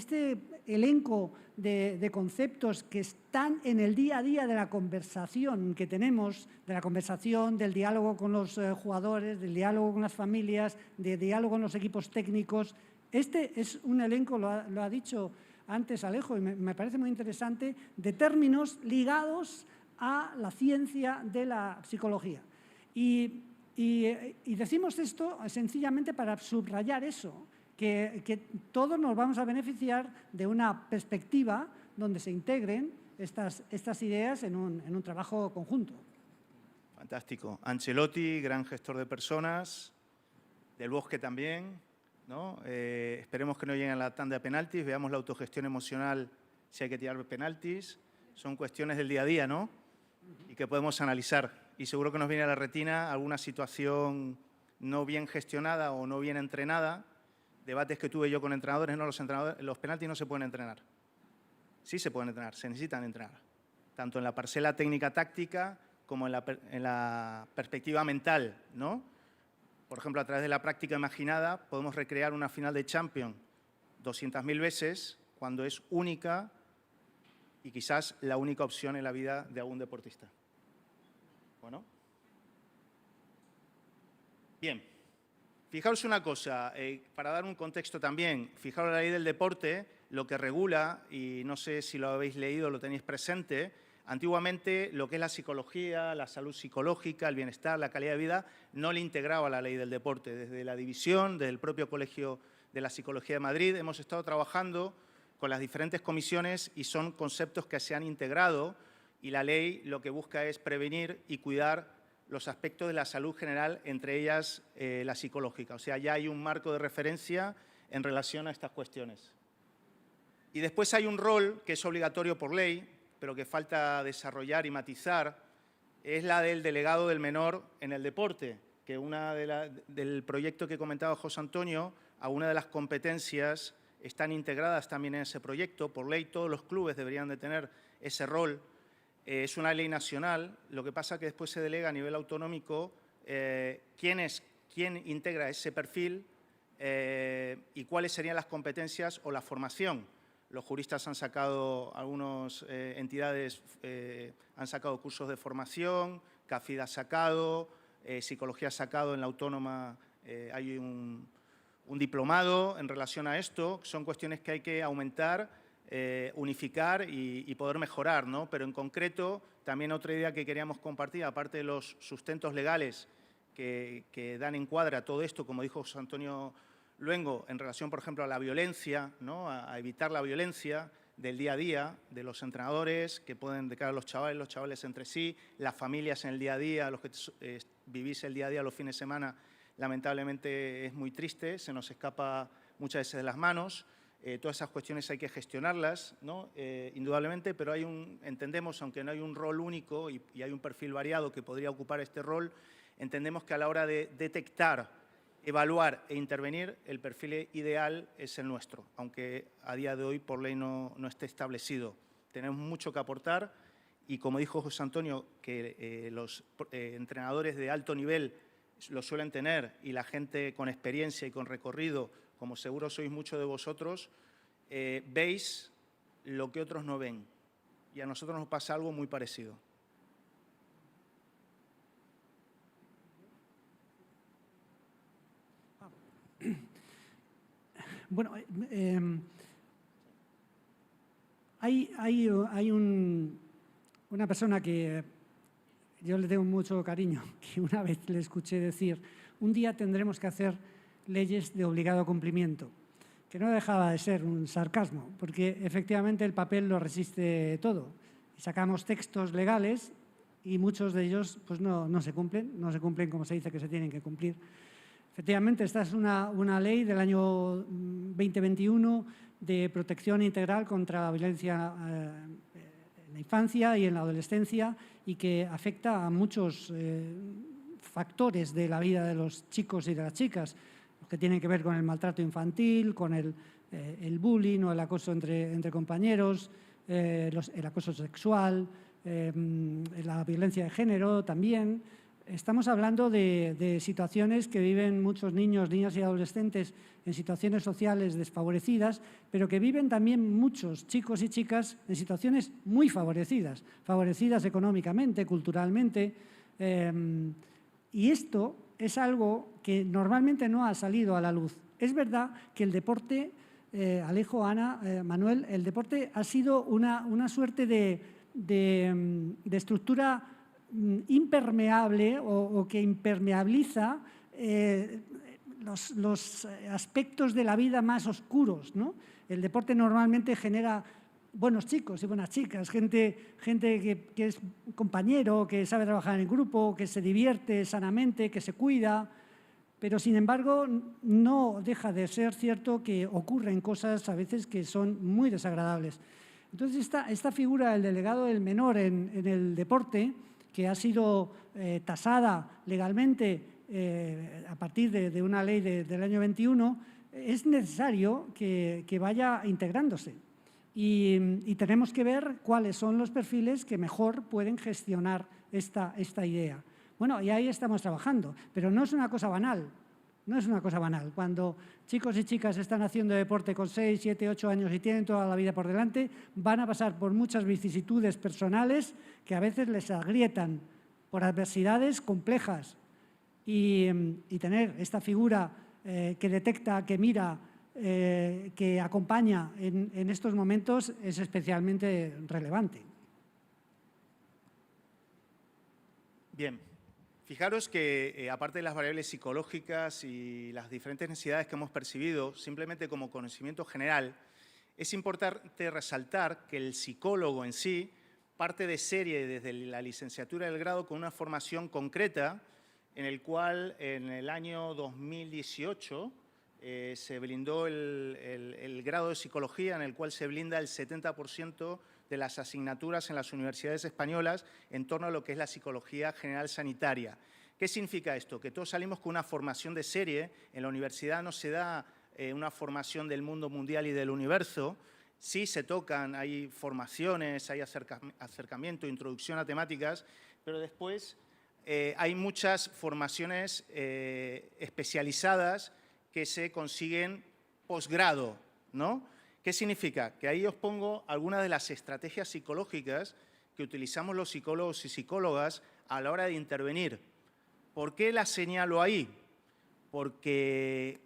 elenco de conceptos que están en el día a día de la conversación que tenemos, de la conversación, del diálogo con los jugadores, del diálogo con las familias, del diálogo con los equipos técnicos, este es un elenco, lo ha dicho antes Alejo, y me parece muy interesante, de términos ligados a la ciencia de la psicología. Y decimos esto sencillamente para subrayar eso, que todos nos vamos a beneficiar de una perspectiva donde se integren estas ideas en un trabajo conjunto. Fantástico. Ancelotti, gran gestor de personas, Del Bosque también, ¿no? Esperemos que no lleguen a la tanda de penaltis, veamos la autogestión emocional si hay que tirar penaltis. Son cuestiones del día a día, ¿no? Y que podemos analizar. Y seguro que nos viene a la retina alguna situación no bien gestionada o no bien entrenada. Debates que tuve yo con entrenadores, no, los penaltis no se pueden entrenar. Sí se pueden entrenar, se necesitan entrenar. Tanto en la parcela técnica-táctica como en la perspectiva mental, ¿no? Por ejemplo, a través de la práctica imaginada podemos recrear una final de Champions 200.000 veces cuando es única y quizás la única opción en la vida de algún deportista. Bueno. Bien. Fijaos una cosa, para dar un contexto también, fijaos la ley del deporte, lo que regula, y no sé si lo habéis leído o lo tenéis presente, antiguamente lo que es la psicología, la salud psicológica, el bienestar, la calidad de vida, no le integraba la ley del deporte. Desde la división, desde el propio Colegio de la Psicología de Madrid, hemos estado trabajando con las diferentes comisiones y son conceptos que se han integrado y la ley lo que busca es prevenir y cuidar los aspectos de la salud general, entre ellas la psicológica. O sea, ya hay un marco de referencia en relación a estas cuestiones. Y después hay un rol que es obligatorio por ley, pero que falta desarrollar y matizar, es la del delegado del menor en el deporte, que del proyecto que comentaba José Antonio, algunas de las competencias están integradas también en ese proyecto. Por ley, todos los clubes deberían de tener ese rol. Es una ley nacional, lo que pasa es que después se delega a nivel autonómico quién integra ese perfil y cuáles serían las competencias o la formación. Los juristas han sacado, algunas entidades han sacado cursos de formación, CAFID ha sacado, Psicología ha sacado, en la autónoma hay un diplomado en relación a esto. Son cuestiones que hay que aumentar, unificar y poder mejorar, ¿no? Pero en concreto, también otra idea que queríamos compartir, aparte de los sustentos legales que dan encuadre a todo esto, como dijo José Antonio Luengo, en relación, por ejemplo, a la violencia, ¿no? A evitar la violencia del día a día de los entrenadores que pueden de cara a los chavales entre sí, las familias en el día a día, los que vivís el día a día los fines de semana, lamentablemente es muy triste, se nos escapa muchas veces de las manos. Todas esas cuestiones hay que gestionarlas, ¿no? Indudablemente, pero entendemos, aunque no hay un rol único y hay un perfil variado que podría ocupar este rol, entendemos que a la hora de detectar, evaluar e intervenir, el perfil ideal es el nuestro, aunque a día de hoy por ley no esté establecido. Tenemos mucho que aportar y, como dijo José Antonio, que los entrenadores de alto nivel lo suelen tener y la gente con experiencia y con recorrido, como seguro sois muchos de vosotros, veis lo que otros no ven. Y a nosotros nos pasa algo muy parecido. Bueno, hay una persona que yo le tengo mucho cariño, que una vez le escuché decir, un día tendremos que hacer leyes de obligado cumplimiento, que no dejaba de ser un sarcasmo, porque efectivamente el papel lo resiste todo. Sacamos textos legales y muchos de ellos pues no se cumplen como se dice que se tienen que cumplir. Efectivamente, esta es una ley del año 2021 de protección integral contra la violencia en la infancia y en la adolescencia y que afecta a muchos factores de la vida de los chicos y de las chicas, que tienen que ver con el maltrato infantil, con el bullying o el acoso entre compañeros, el acoso sexual, la violencia de género también. Estamos hablando de situaciones que viven muchos niños, niñas y adolescentes en situaciones sociales desfavorecidas, pero que viven también muchos chicos y chicas en situaciones muy favorecidas, favorecidas económicamente, culturalmente. Y esto es algo que normalmente no ha salido a la luz. Es verdad que el deporte, Alejo, Ana, Manuel, el deporte ha sido una suerte de estructura impermeable o que impermeabiliza los aspectos de la vida más oscuros, ¿no? El deporte normalmente genera buenos chicos y buenas chicas, gente que es compañero, que sabe trabajar en grupo, que se divierte sanamente, que se cuida, pero sin embargo no deja de ser cierto que ocurren cosas a veces que son muy desagradables. Entonces esta figura del delegado del menor en el deporte, que ha sido tasada legalmente a partir de una ley del año 21, es necesario que vaya integrándose. Y tenemos que ver cuáles son los perfiles que mejor pueden gestionar esta idea. Bueno, y ahí estamos trabajando, pero no es una cosa banal. No es una cosa banal. Cuando chicos y chicas están haciendo deporte con 6, 7, 8 años y tienen toda la vida por delante, van a pasar por muchas vicisitudes personales que a veces les agrietan por adversidades complejas. Y tener esta figura que detecta, que mira, que acompaña en estos momentos es especialmente relevante. Bien. Fijaros que, aparte de las variables psicológicas y las diferentes necesidades que hemos percibido, simplemente como conocimiento general, es importante resaltar que el psicólogo en sí parte de serie desde la licenciatura del grado con una formación concreta en el cual en el año 2018 se blindó el grado de psicología en el cual se blinda el 70% de las asignaturas en las universidades españolas en torno a lo que es la psicología general sanitaria. ¿Qué significa esto? Que todos salimos con una formación de serie. En la universidad no se da una formación del mundo mundial y del universo. Sí se tocan, hay formaciones, hay acercamiento, introducción a temáticas, pero después hay muchas formaciones especializadas que se consiguen posgrado, ¿no? ¿Qué significa? Que ahí os pongo algunas de las estrategias psicológicas que utilizamos los psicólogos y psicólogas a la hora de intervenir. ¿Por qué las señalo ahí? Porque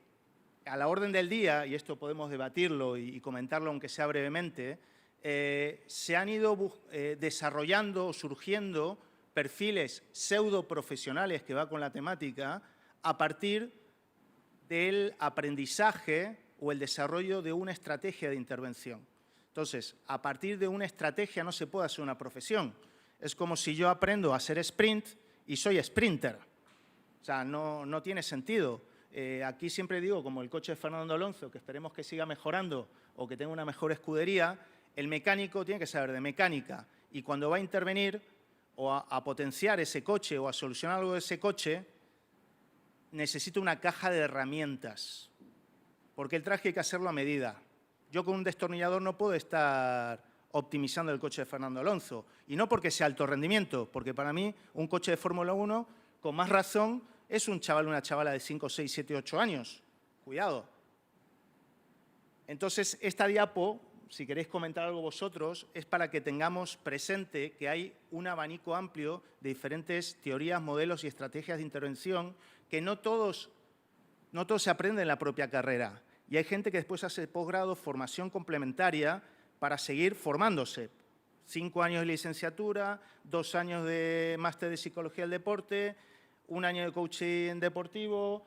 a la orden del día, y esto podemos debatirlo y comentarlo aunque sea brevemente, se han ido desarrollando o surgiendo perfiles pseudoprofesionales que va con la temática a partir del aprendizaje o el desarrollo de una estrategia de intervención. Entonces, a partir de una estrategia no se puede hacer una profesión. Es como si yo aprendo a hacer sprint y soy sprinter. O sea, no tiene sentido. Aquí siempre digo, como el coche de Fernando Alonso, que esperemos que siga mejorando o que tenga una mejor escudería, el mecánico tiene que saber de mecánica. Y cuando va a intervenir o a potenciar ese coche o a solucionar algo de ese coche, necesita una caja de herramientas. Porque el traje hay que hacerlo a medida. Yo con un destornillador no puedo estar optimizando el coche de Fernando Alonso. Y no porque sea alto rendimiento, porque para mí un coche de Fórmula 1, con más razón, es un chaval o una chavala de 5, 6, 7, 8 años. Cuidado. Entonces, esta diapo, si queréis comentar algo vosotros, es para que tengamos presente que hay un abanico amplio de diferentes teorías, modelos y estrategias de intervención que no todos se aprenden en la propia carrera. Y hay gente que después hace posgrado, formación complementaria para seguir formándose. 5 años de licenciatura, 2 años de máster de psicología del deporte, 1 año de coaching deportivo,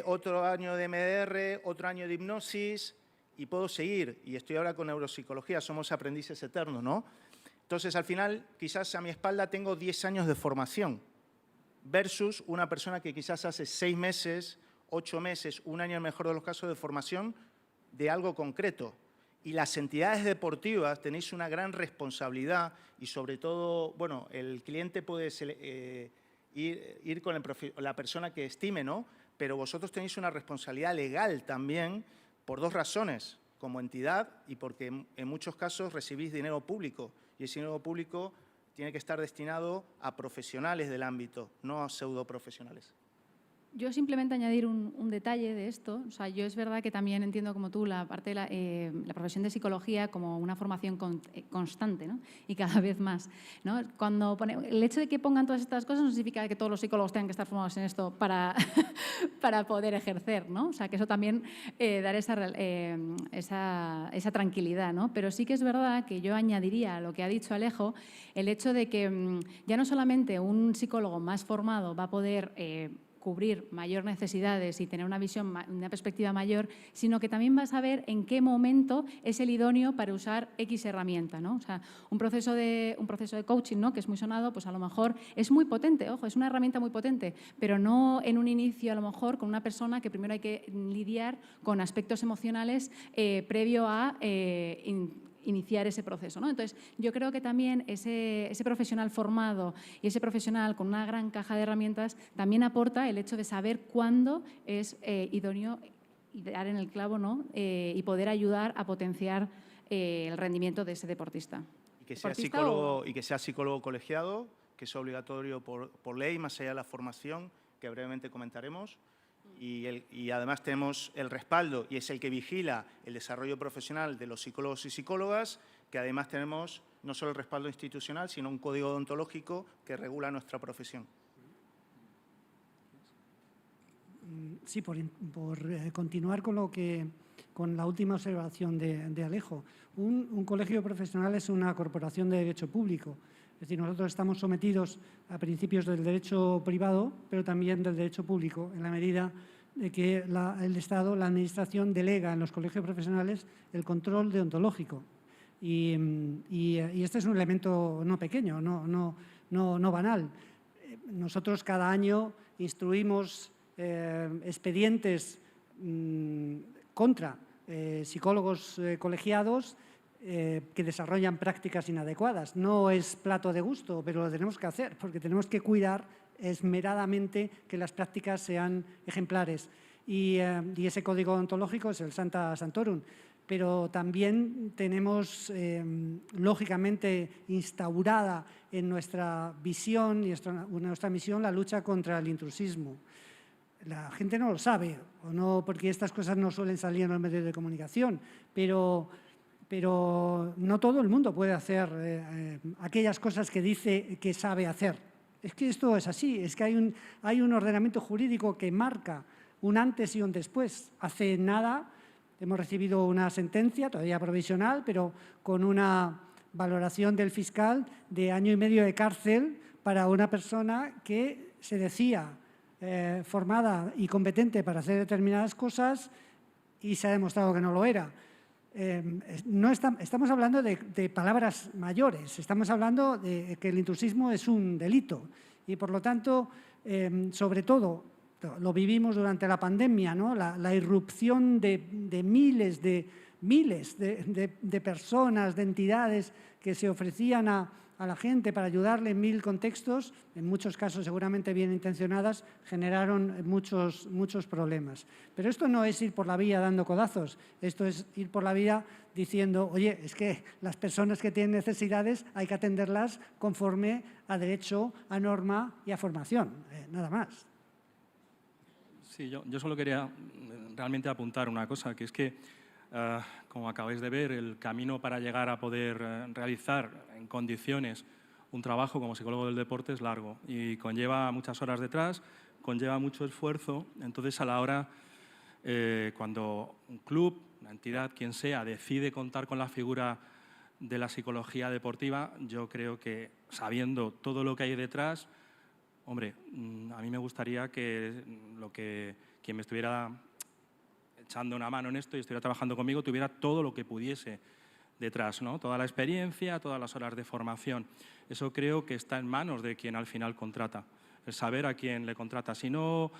otro año de MDR, otro año de hipnosis, y puedo seguir. Y estoy ahora con neuropsicología, somos aprendices eternos, ¿no? Entonces, al final, quizás a mi espalda tengo 10 años de formación versus una persona que quizás hace 6 meses, 8 meses, 1 año en el mejor de los casos de formación de algo concreto. Y las entidades deportivas tenéis una gran responsabilidad y, sobre todo, bueno, el cliente puede ir con la persona que estime, ¿no? Pero vosotros tenéis una responsabilidad legal también por 2 razones, como entidad y porque en muchos casos recibís dinero público y ese dinero público tiene que estar destinado a profesionales del ámbito, no a pseudoprofesionales. Yo simplemente añadir un detalle de esto. O sea, yo es verdad que también entiendo como tú la parte de la profesión de psicología como una formación constante, ¿no? Y cada vez más, ¿no? El hecho de que pongan todas estas cosas no significa que todos los psicólogos tengan que estar formados en esto para poder ejercer, ¿no? O sea, que eso también dar esa tranquilidad, ¿no? Pero sí que es verdad que yo añadiría a lo que ha dicho Alejo el hecho de que ya no solamente un psicólogo más formado va a poder cubrir mayor necesidades y tener una visión, una perspectiva mayor, sino que también vas a ver en qué momento es el idóneo para usar X herramienta, ¿no? O sea, un proceso de coaching, ¿no?, que es muy sonado, pues a lo mejor es muy potente, ojo, es una herramienta muy potente, pero no en un inicio a lo mejor con una persona que primero hay que lidiar con aspectos emocionales previo a iniciar ese proceso, ¿no? Entonces, yo creo que también ese profesional formado y ese profesional con una gran caja de herramientas también aporta el hecho de saber cuándo es idóneo y dar en el clavo, ¿no? Y poder ayudar a potenciar el rendimiento de ese deportista. Y que sea psicólogo colegiado, que es obligatorio por ley, más allá de la formación, que brevemente comentaremos. Y además tenemos el respaldo y es el que vigila el desarrollo profesional de los psicólogos y psicólogas, que además tenemos no solo el respaldo institucional, sino un código deontológico que regula nuestra profesión. Sí, por continuar con la última observación de Alejo. Un colegio profesional es una corporación de derecho público. Es decir, nosotros estamos sometidos a principios del derecho privado, pero también del derecho público, en la medida de que el Estado, la Administración, delega en los colegios profesionales el control deontológico. Y este es un elemento no pequeño, no banal. Nosotros cada año instruimos expedientes contra psicólogos colegiados que desarrollan prácticas inadecuadas. No es plato de gusto, pero lo tenemos que hacer porque tenemos que cuidar esmeradamente que las prácticas sean ejemplares. Y ese código ontológico es el Sancta Sanctorum. Pero también tenemos, lógicamente, instaurada en nuestra visión y nuestra misión la lucha contra el intrusismo. La gente no lo sabe, o no, porque estas cosas no suelen salir en los medios de comunicación, pero no todo el mundo puede hacer aquellas cosas que dice que sabe hacer. Es que esto es así, es que hay un ordenamiento jurídico que marca un antes y un después. Hace nada hemos recibido una sentencia, todavía provisional, pero con una valoración del fiscal de 1 año y medio de cárcel para una persona que se decía formada y competente para hacer determinadas cosas y se ha demostrado que no lo era. Estamos hablando de palabras mayores, estamos hablando de que el intrusismo es un delito y, por lo tanto, sobre todo, lo vivimos durante la pandemia, ¿no? La irrupción de miles de personas, de entidades que se ofrecían a la gente para ayudarle en 1000 contextos, en muchos casos seguramente bien intencionadas, generaron muchos problemas. Pero esto no es ir por la vía dando codazos, esto es ir por la vía diciendo, oye, es que las personas que tienen necesidades hay que atenderlas conforme a derecho, a norma y a formación, nada más. Sí, yo solo quería realmente apuntar una cosa, que es que, como acabáis de ver, el camino para llegar a poder realizar en condiciones un trabajo como psicólogo del deporte es largo y conlleva muchas horas detrás, conlleva mucho esfuerzo. Entonces, a la hora, cuando un club, una entidad, quien sea, decide contar con la figura de la psicología deportiva, yo creo que sabiendo todo lo que hay detrás, hombre, a mí me gustaría que quien me estuviera echando una mano en esto y estuviera trabajando conmigo tuviera todo lo que pudiese detrás, ¿no? Toda la experiencia, todas las horas de formación. Eso creo que está en manos de quien al final contrata, el saber a quién le contrata. Si no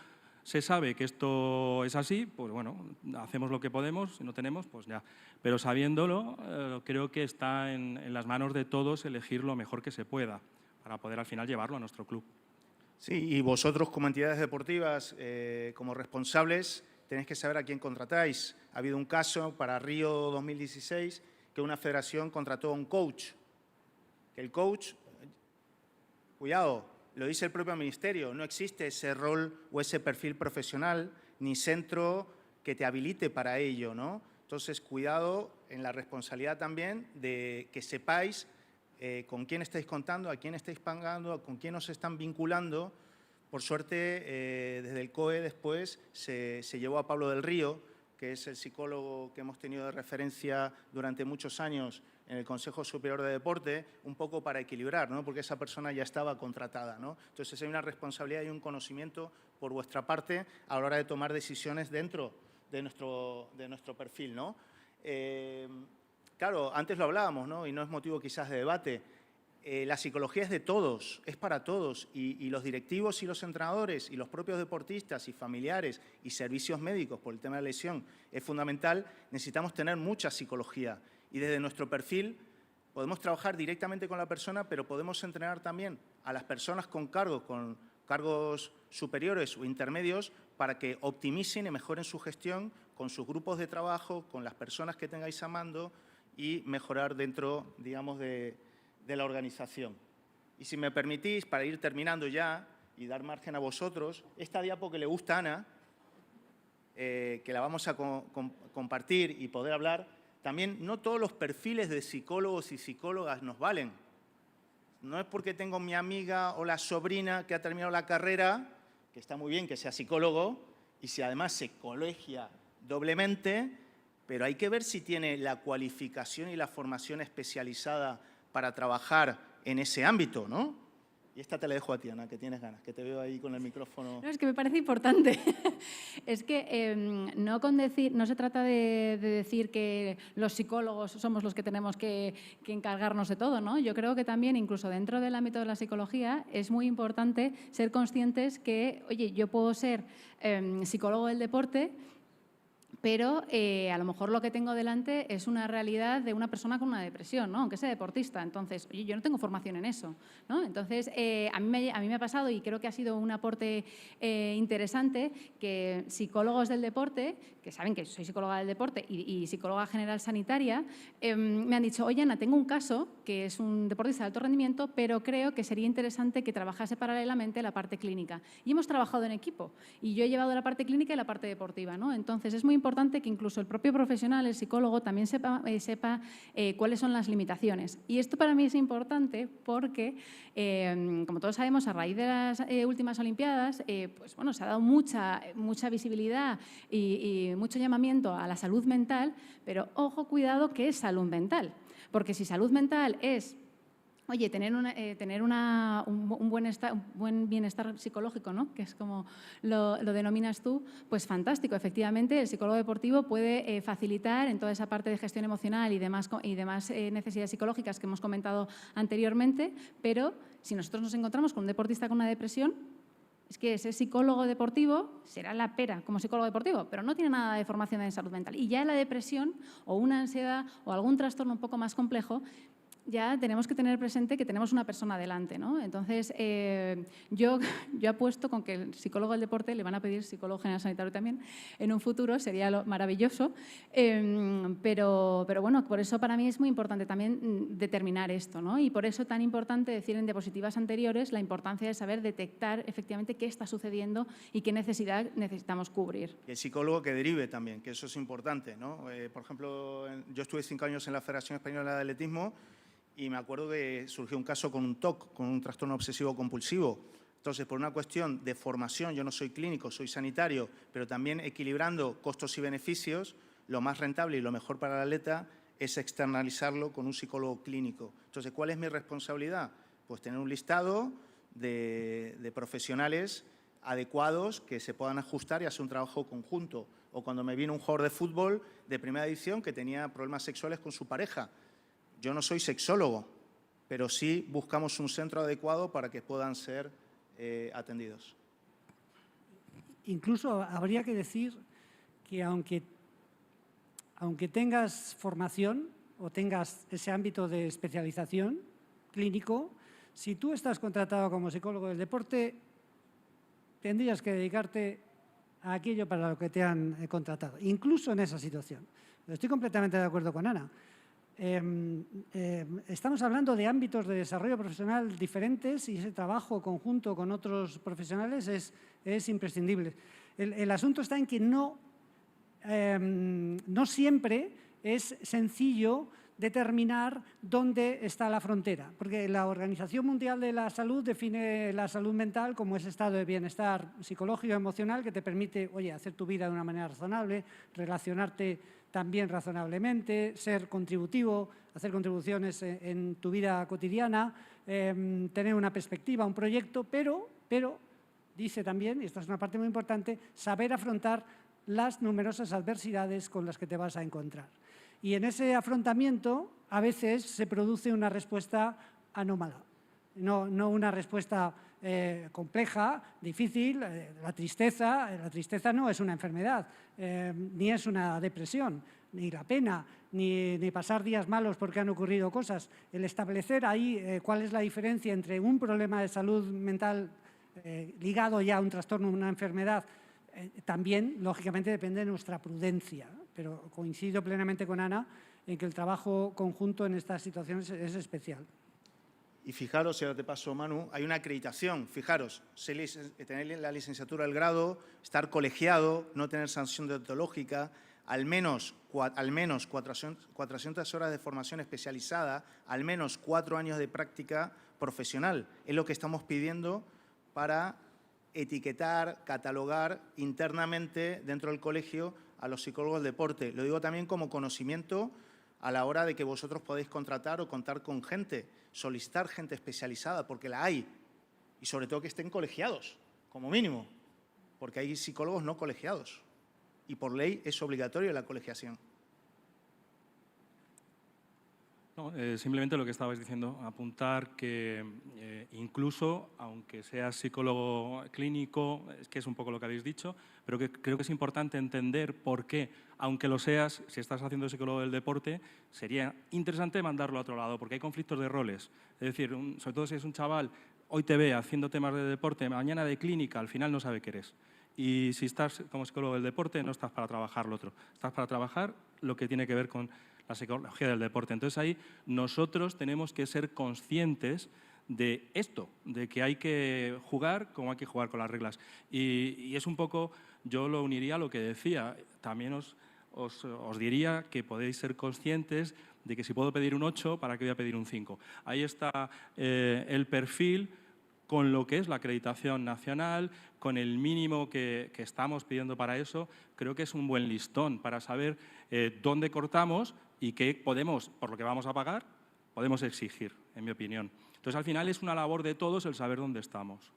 se sabe que esto es así, pues bueno, hacemos lo que podemos, si no tenemos, pues ya. Pero sabiéndolo, creo que está en las manos de todos elegir lo mejor que se pueda para poder al final llevarlo a nuestro club. Sí, y vosotros como entidades deportivas, como responsables, tenéis que saber a quién contratáis. Ha habido un caso para Río 2016 que una federación contrató a un coach. Que el coach, cuidado, lo dice el propio ministerio, no existe ese rol o ese perfil profesional ni centro que te habilite para ello, ¿no? Entonces, cuidado en la responsabilidad también de que sepáis con quién estáis contando, a quién estáis pagando, con quién os están vinculando. Por suerte, desde el COE después se llevó a Pablo del Río, que es el psicólogo que hemos tenido de referencia durante muchos años en el Consejo Superior de Deporte, un poco para equilibrar, ¿no? Porque esa persona ya estaba contratada, ¿no? Entonces hay una responsabilidad y un conocimiento por vuestra parte a la hora de tomar decisiones dentro de nuestro perfil, ¿no? Claro, antes lo hablábamos, ¿no? Y no es motivo quizás de debate. La psicología es de todos, es para todos, y los directivos y los entrenadores y los propios deportistas y familiares y servicios médicos por el tema de la lesión es fundamental. Necesitamos tener mucha psicología y desde nuestro perfil podemos trabajar directamente con la persona, pero podemos entrenar también a las personas con cargos superiores o intermedios para que optimicen y mejoren su gestión con sus grupos de trabajo, con las personas que tengáis a mando y mejorar dentro, digamos, de la organización. Y si me permitís, para ir terminando ya y dar margen a vosotros, esta diapo que le gusta a Ana, que la vamos a compartir y poder hablar, también no todos los perfiles de psicólogos y psicólogas nos valen. No es porque tengo mi amiga o la sobrina que ha terminado la carrera, que está muy bien que sea psicólogo, y si además se colegia doblemente, pero hay que ver si tiene la cualificación y la formación especializada para trabajar en ese ámbito, ¿no? Y esta te la dejo a ti, Ana, que tienes ganas, que te veo ahí con el micrófono. No, es que me parece importante. Es que no se trata de decir que los psicólogos somos los que tenemos que encargarnos de todo, ¿no? Yo creo que también, incluso dentro del ámbito de la psicología, es muy importante ser conscientes que, oye, yo puedo ser psicólogo del deporte, pero a lo mejor lo que tengo delante es una realidad de una persona con una depresión, ¿no? Aunque sea deportista. Entonces, oye, yo no tengo formación en eso, ¿no? Entonces, a mí me ha pasado, y creo que ha sido un aporte interesante, que psicólogos del deporte, que saben que soy psicóloga del deporte y psicóloga general sanitaria, me han dicho, oye, Ana, tengo un caso que es un deportista de alto rendimiento, pero creo que sería interesante que trabajase paralelamente la parte clínica. Y hemos trabajado en equipo, y yo he llevado la parte clínica y la parte deportiva, ¿no? Entonces, es muy importante que incluso el propio profesional, el psicólogo, también sepa cuáles son las limitaciones. Y esto para mí es importante porque, como todos sabemos, a raíz de las últimas Olimpiadas, pues bueno, se ha dado mucha visibilidad y mucho llamamiento a la salud mental, pero ojo, cuidado, ¿qué es salud mental? Porque si salud mental es, oye, tener un buen bienestar psicológico, ¿no? Que es como lo denominas tú, pues fantástico. Efectivamente, el psicólogo deportivo puede facilitar en toda esa parte de gestión emocional y demás necesidades psicológicas que hemos comentado anteriormente, pero si nosotros nos encontramos con un deportista con una depresión, es que ese psicólogo deportivo será la pera como psicólogo deportivo, pero no tiene nada de formación en salud mental. Y ya la depresión o una ansiedad o algún trastorno un poco más complejo, ya tenemos que tener presente que tenemos una persona delante, ¿no? Entonces, yo apuesto con que el psicólogo del deporte le van a pedir psicólogo general sanitario también en un futuro, sería lo maravilloso, pero bueno, por eso para mí es muy importante también determinar esto, ¿no? Y por eso tan importante decir en diapositivas anteriores la importancia de saber detectar efectivamente qué está sucediendo y qué necesidad necesitamos cubrir. Y el psicólogo que derive también, que eso es importante, ¿no? Por ejemplo, yo estuve 5 años en la Federación Española de Atletismo y me acuerdo que surgió un caso con un TOC, con un trastorno obsesivo compulsivo. Entonces, por una cuestión de formación, yo no soy clínico, soy sanitario, pero también equilibrando costos y beneficios, lo más rentable y lo mejor para el atleta es externalizarlo con un psicólogo clínico. Entonces, ¿cuál es mi responsabilidad? Pues tener un listado de profesionales adecuados que se puedan ajustar y hacer un trabajo conjunto. O cuando me vino un jugador de fútbol de primera división que tenía problemas sexuales con su pareja. Yo no soy sexólogo, pero sí buscamos un centro adecuado para que puedan ser atendidos. Incluso habría que decir que aunque tengas formación o tengas ese ámbito de especialización clínico, si tú estás contratado como psicólogo del deporte, tendrías que dedicarte a aquello para lo que te han contratado, incluso en esa situación. Estoy completamente de acuerdo con Ana. Estamos hablando de ámbitos de desarrollo profesional diferentes y ese trabajo conjunto con otros profesionales es imprescindible. El asunto está en que no siempre es sencillo determinar dónde está la frontera, porque la Organización Mundial de la Salud define la salud mental como ese estado de bienestar psicológico y emocional que te permite, oye, hacer tu vida de una manera razonable, relacionarte también razonablemente, ser contributivo, hacer contribuciones en tu vida cotidiana, tener una perspectiva, un proyecto, pero dice también, y esta es una parte muy importante, saber afrontar las numerosas adversidades con las que te vas a encontrar. Y en ese afrontamiento a veces se produce una respuesta anómala, no una respuesta compleja, difícil. La tristeza no es una enfermedad, ni es una depresión, ni la pena, ni pasar días malos porque han ocurrido cosas. El establecer ahí cuál es la diferencia entre un problema de salud mental ligado ya a un trastorno, una enfermedad, también, lógicamente, depende de nuestra prudencia, pero coincido plenamente con Ana en que el trabajo conjunto en estas situaciones es especial. Y fijaros, si ahora te paso, Manu, hay una acreditación. Fijaros, tener la licenciatura del grado, estar colegiado, no tener sanción deontológica, al menos 400 horas de formación especializada, al menos 4 años de práctica profesional. Es lo que estamos pidiendo para etiquetar, catalogar internamente dentro del colegio a los psicólogos del deporte. Lo digo también como conocimiento a la hora de que vosotros podéis contratar o contar con gente, solicitar gente especializada, porque la hay, y sobre todo que estén colegiados, como mínimo, porque hay psicólogos no colegiados, y por ley es obligatorio la colegiación. No, simplemente lo que estabais diciendo, apuntar que incluso, aunque seas psicólogo clínico, es que es un poco lo que habéis dicho, pero que creo que es importante entender por qué, aunque lo seas, si estás haciendo psicólogo del deporte, sería interesante mandarlo a otro lado, porque hay conflictos de roles. Es decir, sobre todo si es un chaval, hoy te ve haciendo temas de deporte, mañana de clínica, al final no sabe qué eres. Y si estás como psicólogo del deporte, no estás para trabajar lo otro, estás para trabajar lo que tiene que ver con la psicología del deporte. Entonces ahí nosotros tenemos que ser conscientes de esto, de que hay que jugar como hay que jugar con las reglas. Y es un poco, yo lo uniría a lo que decía, también os diría que podéis ser conscientes de que si puedo pedir un 8, ¿para qué voy a pedir un 5? Ahí está el perfil con lo que es la acreditación nacional, con el mínimo que estamos pidiendo para eso. Creo que es un buen listón para saber dónde cortamos y qué podemos, por lo que vamos a pagar, podemos exigir, en mi opinión. Entonces, al final es una labor de todos el saber dónde estamos.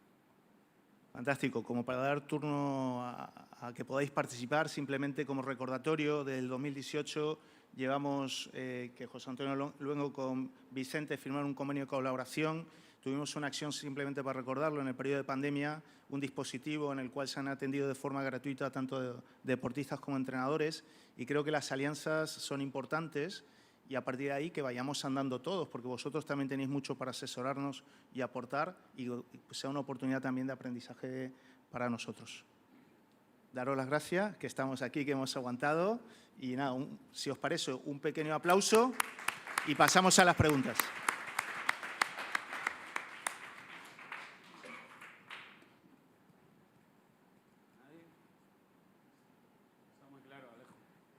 Fantástico. Como para dar turno a que podáis participar, simplemente como recordatorio, del 2018 llevamos que José Antonio Luengo con Vicente firmaron un convenio de colaboración. Tuvimos una acción, simplemente para recordarlo, en el periodo de pandemia, un dispositivo en el cual se han atendido de forma gratuita tanto deportistas como entrenadores, y creo que las alianzas son importantes y a partir de ahí que vayamos andando todos, porque vosotros también tenéis mucho para asesorarnos y aportar, y sea una oportunidad también de aprendizaje para nosotros. Daros las gracias, que estamos aquí, que hemos aguantado, y nada, si os parece, un pequeño aplauso y pasamos a las preguntas.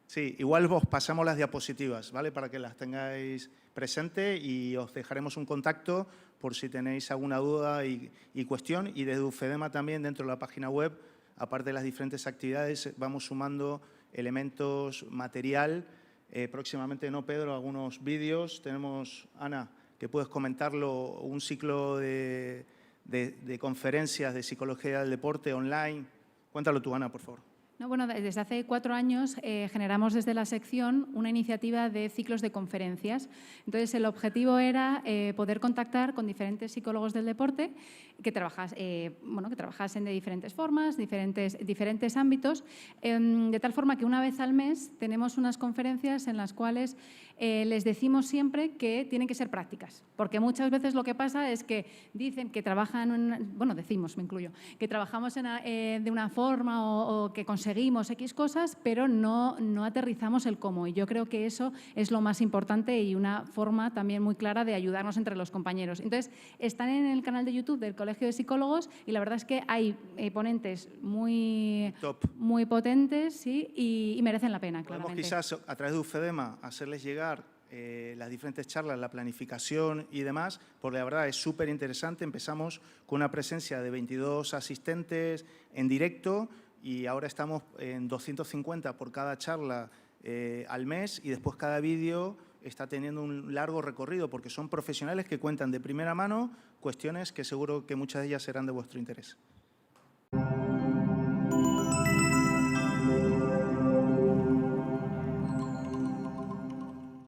Sí, igual os pasamos las diapositivas, ¿vale? Para que las tengáis presentes y os dejaremos un contacto por si tenéis alguna duda y cuestión. Y desde UFEDEMA también, dentro de la página web, aparte de las diferentes actividades, vamos sumando elementos, material próximamente, ¿no, Pedro? Algunos vídeos. Tenemos, Ana, que puedes comentarlo, un ciclo de conferencias de psicología del deporte online. Cuéntalo tú, Ana, por favor. No, bueno, desde hace 4 años generamos desde la sección una iniciativa de ciclos de conferencias. Entonces, el objetivo era poder contactar con diferentes psicólogos del deporte que trabajasen de diferentes formas, diferentes ámbitos, de tal forma que una vez al mes tenemos unas conferencias en las cuales les decimos siempre que tienen que ser prácticas, porque muchas veces lo que pasa es que dicen que trabajan, decimos, me incluyo, que trabajamos de una forma o que conseguimos X cosas, pero no aterrizamos el cómo. Y yo creo que eso es lo más importante y una forma también muy clara de ayudarnos entre los compañeros. Entonces, están en el canal de YouTube del Colegio de Psicólogos y la verdad es que hay ponentes muy potentes, ¿sí? y merecen la pena, claramente. Podemos quizás a través de UFEDEMA hacerles llegar las diferentes charlas, la planificación y demás, porque la verdad es súper interesante. Empezamos con una presencia de 22 asistentes en directo y ahora estamos en 250 por cada charla al mes, y después cada vídeo está teniendo un largo recorrido porque son profesionales que cuentan de primera mano cuestiones que seguro que muchas de ellas serán de vuestro interés.